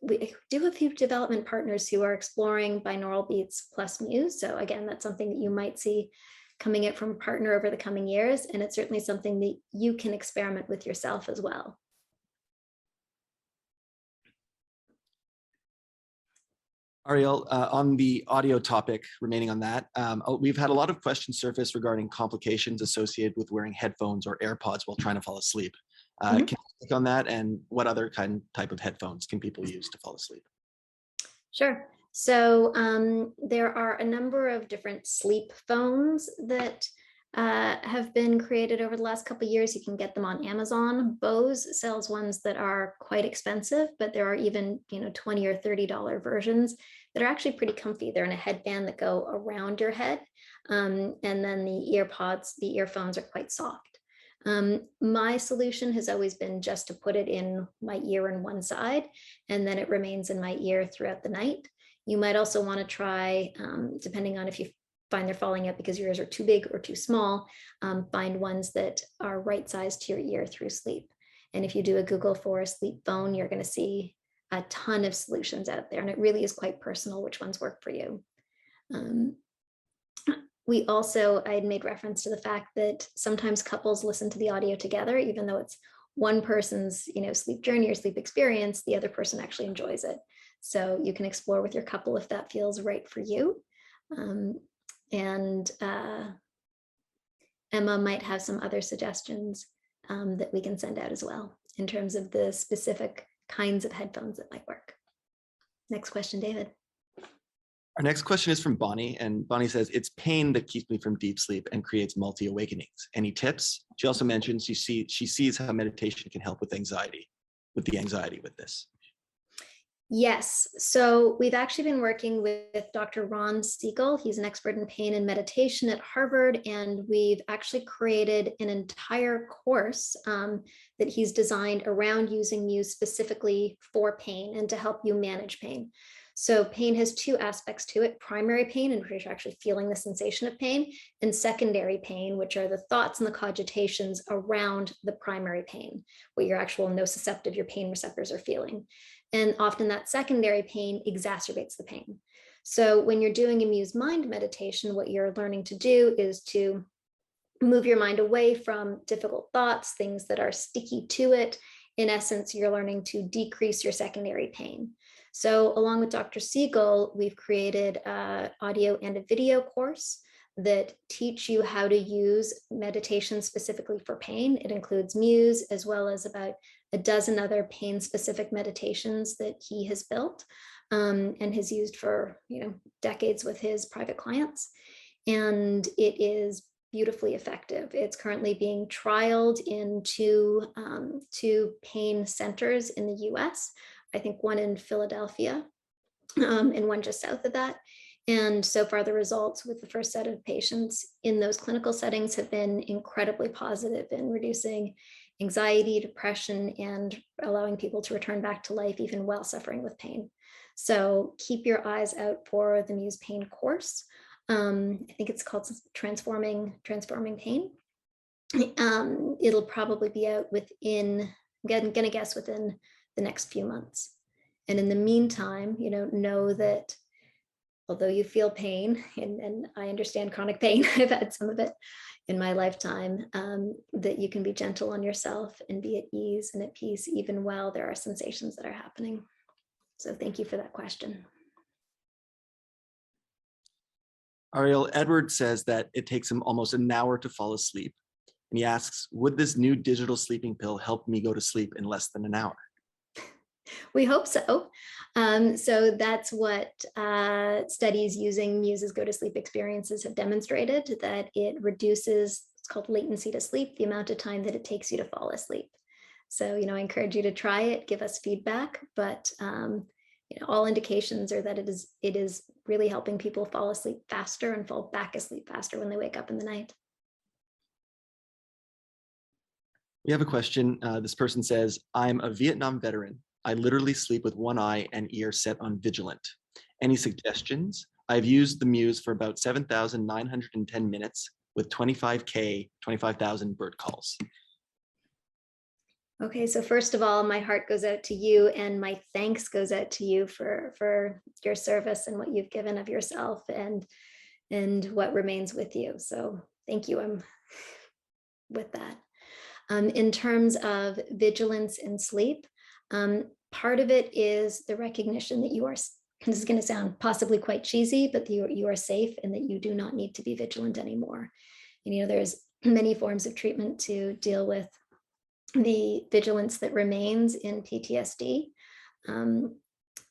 S1: We do have a few development partners who are exploring binaural beats plus Muse. So again, that's something that you might see coming out from a partner over the coming years. And it's certainly something that you can experiment with yourself as well.
S2: Ariel, on the audio topic, remaining on that, we've had a lot of questions surface regarding complications associated with wearing headphones or AirPods while trying to fall asleep. Can you click on that, and what other type of headphones can people use to fall asleep?
S1: Sure. So there are a number of different sleep phones that have been created over the last couple of years. You can get them on Amazon. Bose sells ones that are quite expensive, but there are even, $20 or $30 versions that are actually pretty comfy. They're in a headband that go around your head. And then the earphones are quite soft. My solution has always been just to put it in my ear on one side, and then it remains in my ear throughout the night. You might also want to try, depending on if you find they're falling out because your ears are too big or too small, find ones that are right sized to your ear through sleep. And if you do a Google for a sleep phone, you're going to see a ton of solutions out there, and it really is quite personal which ones work for you. I had made reference to the fact that sometimes couples listen to the audio together, even though it's one person's, sleep journey or sleep experience, the other person actually enjoys it. So you can explore with your couple if that feels right for you. And Emma might have some other suggestions that we can send out as well in terms of the specific kinds of headphones that might work. Next question, David.
S2: Our next question is from Bonnie, and Bonnie says, it's pain that keeps me from deep sleep and creates multi-awakenings. Any tips? She also mentions she sees how meditation can help with the anxiety with this.
S1: Yes, so we've actually been working with Dr. Ron Siegel. He's an expert in pain and meditation at Harvard, and we've actually created an entire course that he's designed around using Muse specifically for pain and to help you manage pain. So pain has two aspects to it: primary pain, in which you're actually feeling the sensation of pain, and secondary pain, which are the thoughts and the cogitations around the primary pain, what your actual nociceptive, your pain receptors are feeling. And often that secondary pain exacerbates the pain. So when you're doing a Muse mind meditation, what you're learning to do is to move your mind away from difficult thoughts, things that are sticky to it. In essence, you're learning to decrease your secondary pain. So along with Dr. Siegel, we've created an audio and a video course that teach you how to use meditation specifically for pain. It includes Muse, as well as about a dozen other pain-specific meditations that he has built and has used for decades with his private clients. And it is beautifully effective. It's currently being trialed in two pain centers in the US. I think one in Philadelphia and one just south of that. And so far, the results with the first set of patients in those clinical settings have been incredibly positive in reducing anxiety, depression, and allowing people to return back to life even while suffering with pain. So keep your eyes out for the Muse Pain course. I think it's called Transforming Pain. It'll probably be out within, I'm gonna guess within the next few months. And in the meantime, know that although you feel pain, and I understand chronic pain, I've had some of it in my lifetime, that you can be gentle on yourself and be at ease and at peace, even while there are sensations that are happening. So thank you for that question.
S2: Ariel, Edward says that it takes him almost an hour to fall asleep. And he asks, would this new digital sleeping pill help me go to sleep in less than an hour?
S1: We hope so. So that's what studies using Muse's go to sleep experiences have demonstrated, that it reduces, it's called latency to sleep, the amount of time that it takes you to fall asleep. So, I encourage you to try it, give us feedback, but all indications are that it is really helping people fall asleep faster and fall back asleep faster when they wake up in the night.
S2: We have a question. This person says, I'm a Vietnam veteran. I literally sleep with one eye and ear set on vigilant. Any suggestions? I've used the Muse for about 7,910 minutes with 25,000 bird calls. Okay, so first of all, my heart goes out to you, and my thanks goes out to you for your service and what you've given of yourself and what remains with you. So thank you. I'm with that. In terms of vigilance and sleep, part of it is the recognition that you are, this is going to sound possibly quite cheesy, but you are safe and that you do not need to be vigilant anymore. And, there's many forms of treatment to deal with the vigilance that remains in PTSD.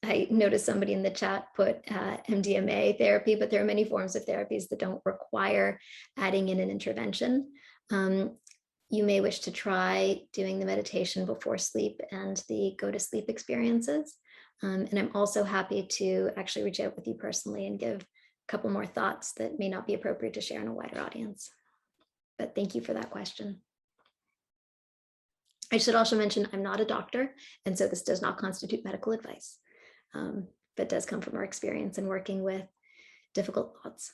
S1: I noticed somebody in the chat put MDMA therapy, but there are many forms of therapies that don't require adding in an intervention. You may wish to try doing the meditation before sleep and the go to sleep experiences. And I'm also happy to actually reach out with you personally and give a couple more thoughts that may not be appropriate to share in a wider audience. But thank you for that question. I should also mention I'm not a doctor, and so this does not constitute medical advice, but does come from our experience in working with difficult thoughts.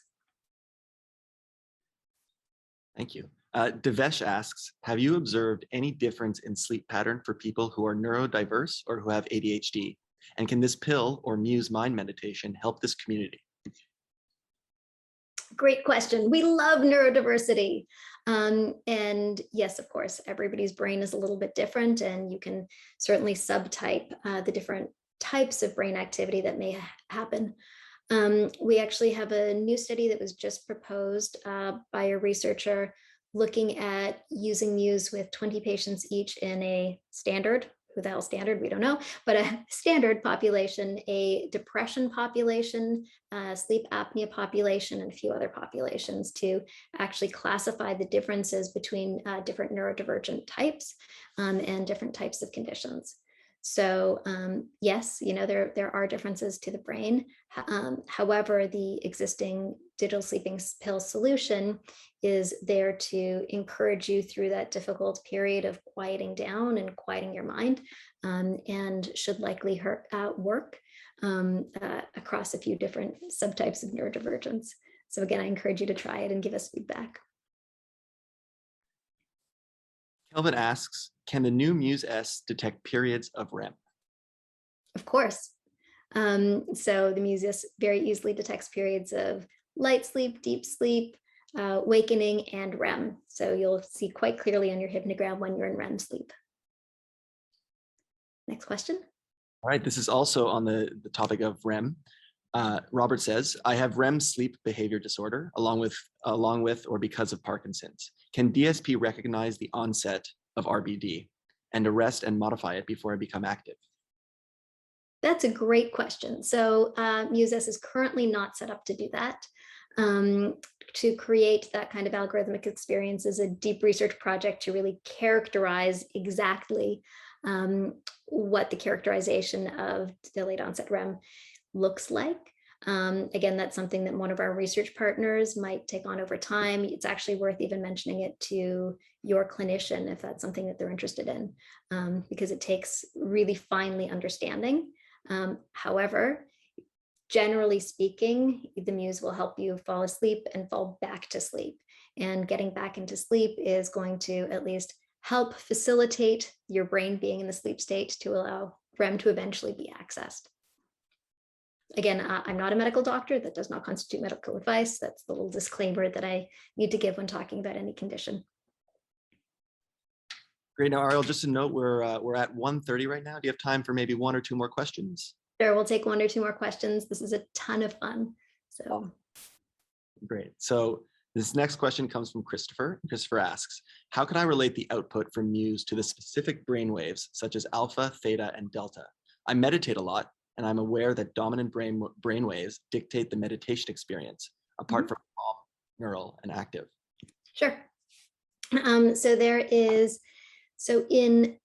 S2: Thank you. Devesh asks, have you observed any difference in sleep pattern for people who are neurodiverse or who have ADHD? And can this pill or Muse mind meditation help this community?
S1: Great question. We love neurodiversity. And yes, of course, everybody's brain is a little bit different, and you can certainly subtype the different types of brain activity that may happen. We actually have a new study that was just proposed by a researcher looking at using Muse with 20 patients each in a standard, who the hell standard, we don't know, but a standard population, a depression population, sleep apnea population, and a few other populations to actually classify the differences between different neurodivergent types and different types of conditions. So yes, there are differences to the brain. However, the existing digital sleeping pill solution is there to encourage you through that difficult period of quieting down and quieting your mind, and should likely work across a few different subtypes of neurodivergence. So again, I encourage you to try it and give us feedback.
S2: Kelvin asks, can the new Muse S detect periods of REM?
S1: Of course. So the Muse S very easily detects periods of light sleep, deep sleep, awakening, and REM. So you'll see quite clearly on your hypnogram when you're in REM sleep. Next question.
S2: All right, this is also on the topic of REM. Robert says, I have REM sleep behavior disorder along with or because of Parkinson's. Can DSP recognize the onset of RBD and arrest and modify it before I become active?
S1: That's a great question. So Muse S is currently not set up to do that. To create that kind of algorithmic experience is a deep research project to really characterize exactly what the characterization of delayed onset REM looks like. Again, that's something that one of our research partners might take on over time. It's actually worth even mentioning it to your clinician if that's something that they're interested in, because it takes really finely understanding. However, generally speaking, the Muse will help you fall asleep and fall back to sleep. And getting back into sleep is going to at least help facilitate your brain being in the sleep state to allow REM to eventually be accessed. Again, I'm not a medical doctor. That does not constitute medical advice. That's the little disclaimer that I need to give when talking about any condition.
S2: Great. Now, Ariel, just a note, we're at 1:30 right now. Do you have time for maybe one or two more questions?
S1: Sure, we'll take one or two more questions. This is a ton of fun. So
S2: great. So this next question comes from Christopher. Christopher asks, how can I relate the output from Muse to the specific brain waves such as alpha, theta, and delta? I meditate a lot, and I'm aware that dominant brain waves dictate the meditation experience, apart from calm, neural, and active.
S1: Sure. So in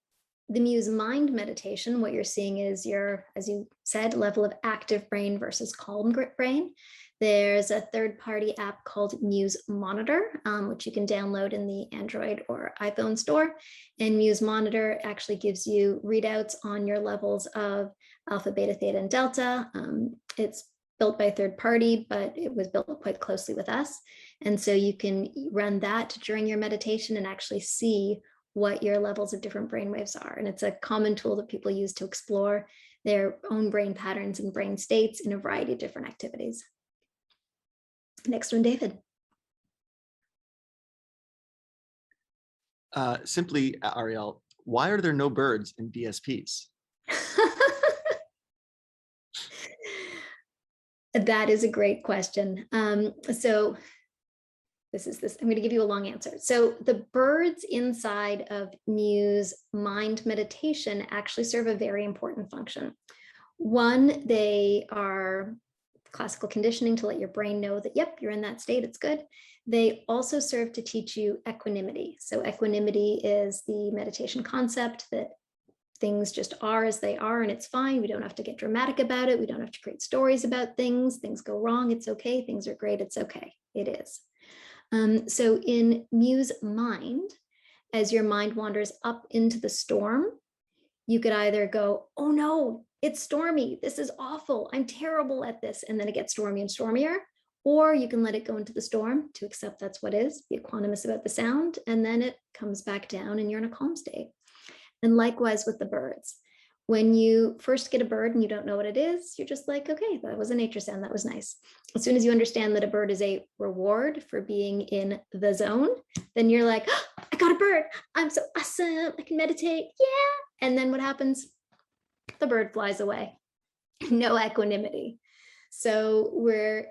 S1: the Muse mind meditation, what you're seeing is your, as you said, level of active brain versus calm brain. There's a third-party app called Muse Monitor, which you can download in the Android or iPhone store. And Muse Monitor actually gives you readouts on your levels of alpha, beta, theta, and delta. It's built by a third party, but it was built quite closely with us. And so you can run that during your meditation and actually see what your levels of different brainwaves are. And it's a common tool that people use to explore their own brain patterns and brain states in a variety of different activities. Next one, David.
S2: Simply, Ariel, why are there no birds in DSPs?
S1: That is a great question. So I'm going to give you a long answer. So the birds inside of Muse mind meditation actually serve a very important function. One, they are classical conditioning to let your brain know that, yep, you're in that state, it's good. They also serve to teach you equanimity. So equanimity is the meditation concept that things just are as they are and it's fine. We don't have to get dramatic about it. We don't have to create stories about things. Things go wrong, it's okay. Things are great, it's okay. It is. So in Muse Mind, as your mind wanders up into the storm, you could either go, oh no, it's stormy. This is awful. I'm terrible at this. And then it gets stormy and stormier. Or you can let it go into the storm to accept that's what is, be equanimous about the sound, and then it comes back down and you're in a calm state. And likewise with the birds. When you first get a bird and you don't know what it is, you're just like, okay, that was a nature sound. That was nice. As soon as you understand that a bird is a reward for being in the zone, then you're like, oh, I got a bird. I'm so awesome. I can meditate. Yeah. And then what happens? The bird flies away. No equanimity. So we're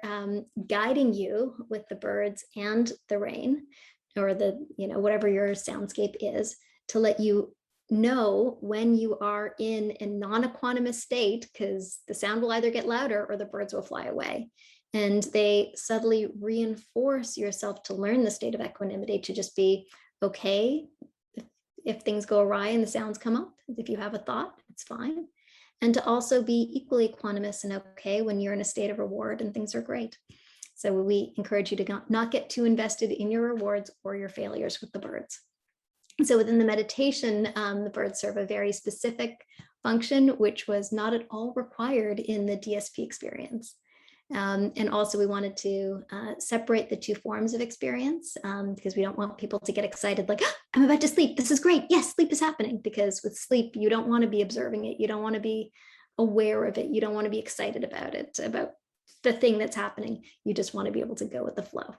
S1: guiding you with the birds and the rain, or the, whatever your soundscape is, to let you know when you are in a non-equanimous state, because the sound will either get louder or the birds will fly away. And they subtly reinforce yourself to learn the state of equanimity, to just be okay if things go awry and the sounds come up. If you have a thought, it's fine. And to also be equally equanimous and okay when you're in a state of reward and things are great. So we encourage you to not get too invested in your rewards or your failures with the birds. So within the meditation, the birds serve a very specific function, which was not at all required in the DSP experience. And also we wanted to separate the two forms of experience, because we don't want people to get excited like, oh, I'm about to sleep. This is great. Yes, sleep is happening. Because with sleep, you don't want to be observing it. You don't want to be aware of it. You don't want to be excited about it, about the thing that's happening. You just want to be able to go with the flow.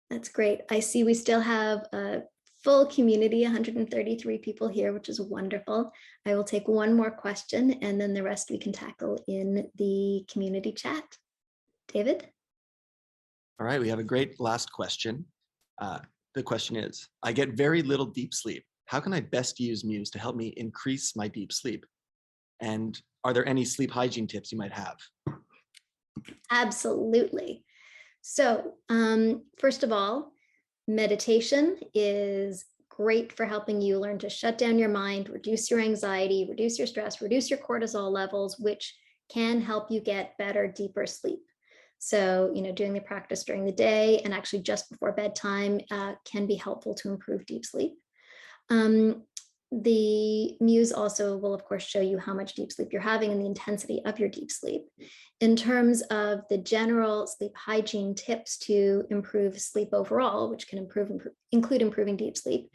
S1: That's great. I see we still have a full community, 133 people here, which is wonderful. I will take one more question and then the rest we can tackle in the community chat. David?
S2: All right, we have a great last question. The question is, I get very little deep sleep. How can I best use Muse to help me increase my deep sleep? And are there any sleep hygiene tips you might have?
S1: Absolutely. So first of all, meditation is great for helping you learn to shut down your mind, reduce your anxiety, reduce your stress, reduce your cortisol levels, which can help you get better, deeper sleep. So, doing the practice during the day and actually just before bedtime can be helpful to improve deep sleep. The Muse also will, of course, show you how much deep sleep you're having and the intensity of your deep sleep. In terms of the general sleep hygiene tips to improve sleep overall, which can include improving deep sleep,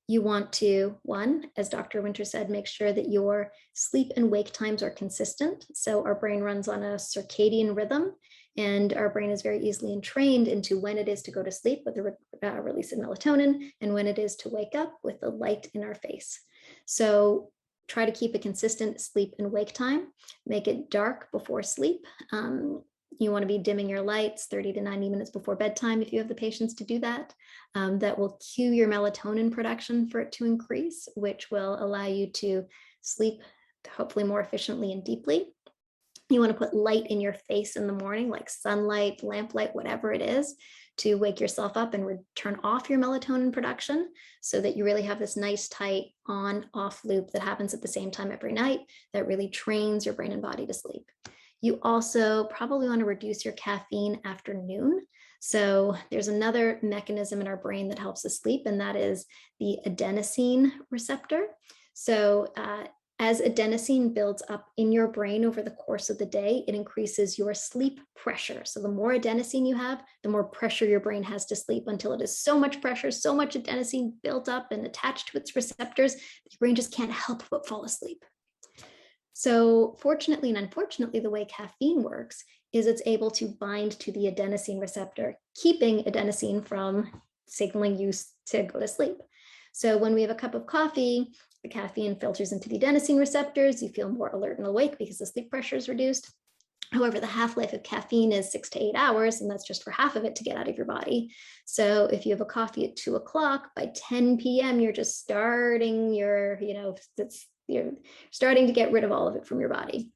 S1: you want to, one, as Dr. Winter said, make sure that your sleep and wake times are consistent. So our brain runs on a circadian rhythm, and our brain is very easily entrained into when it is to go to sleep with the release of melatonin and when it is to wake up with the light in our face. So try to keep a consistent sleep and wake time. Make it dark before sleep. You want to be dimming your lights 30 to 90 minutes before bedtime if you have the patience to do that. That will cue your melatonin production for it to increase, which will allow you to sleep hopefully more efficiently and deeply. You want to put light in your face in the morning, like sunlight, lamplight, whatever it is, to wake yourself up and turn off your melatonin production so that you really have this nice, tight on-off loop that happens at the same time every night that really trains your brain and body to sleep. You also probably want to reduce your caffeine after noon. So there's another mechanism in our brain that helps us sleep, and that is the adenosine receptor. So as adenosine builds up in your brain over the course of the day, it increases your sleep pressure. So the more adenosine you have, the more pressure your brain has to sleep, until it is so much pressure, so much adenosine built up and attached to its receptors, your brain just can't help but fall asleep. So fortunately and unfortunately, the way caffeine works is it's able to bind to the adenosine receptor, keeping adenosine from signaling you to go to sleep. So when we have a cup of coffee, the caffeine filters into the adenosine receptors. You feel more alert and awake because the sleep pressure is reduced. However, the half-life of caffeine is 6 to 8 hours, and that's just for half of it to get out of your body. So if you have a coffee at 2 o'clock, by 10 p.m., you're just starting your, you're starting to get rid of all of it from your body.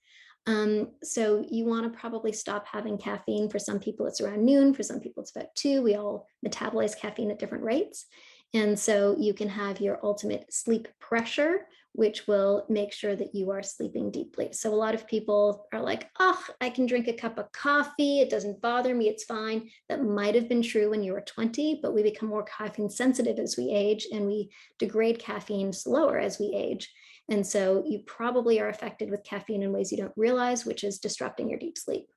S1: So you want to probably stop having caffeine. For some people, it's around noon. For some people, it's about 2. We all metabolize caffeine at different rates. And so you can have your ultimate sleep pressure, which will make sure that you are sleeping deeply. So a lot of people are like, oh, I can drink a cup of coffee. It doesn't bother me. It's fine. That might have been true when you were 20, but we become more caffeine sensitive as we age, and we degrade caffeine slower as we age. And so you probably are affected with caffeine in ways you don't realize, which is disrupting your deep sleep.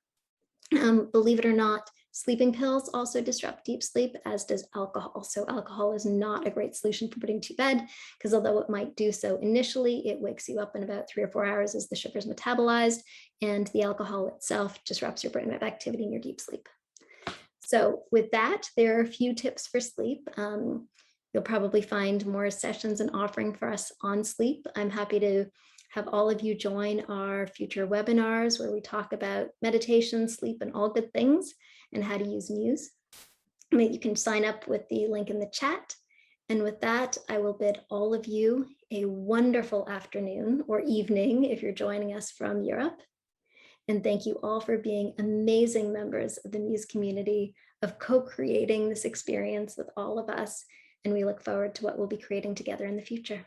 S1: Believe it or not, sleeping pills also disrupt deep sleep, as does alcohol. So alcohol is not a great solution for putting to bed, because although it might do so initially, it wakes you up in about 3 or 4 hours as the sugar is metabolized, and the alcohol itself disrupts your brainwave activity in your deep sleep. So with that, there are a few tips for sleep. You'll probably find more sessions and offering for us on sleep. I'm happy to have all of you join our future webinars where we talk about meditation, sleep, and all good things, and how to use Muse. You can sign up with the link in the chat. And with that, I will bid all of you a wonderful afternoon or evening if you're joining us from Europe. And thank you all for being amazing members of the Muse community, of co-creating this experience with all of us. And we look forward to what we'll be creating together in the future.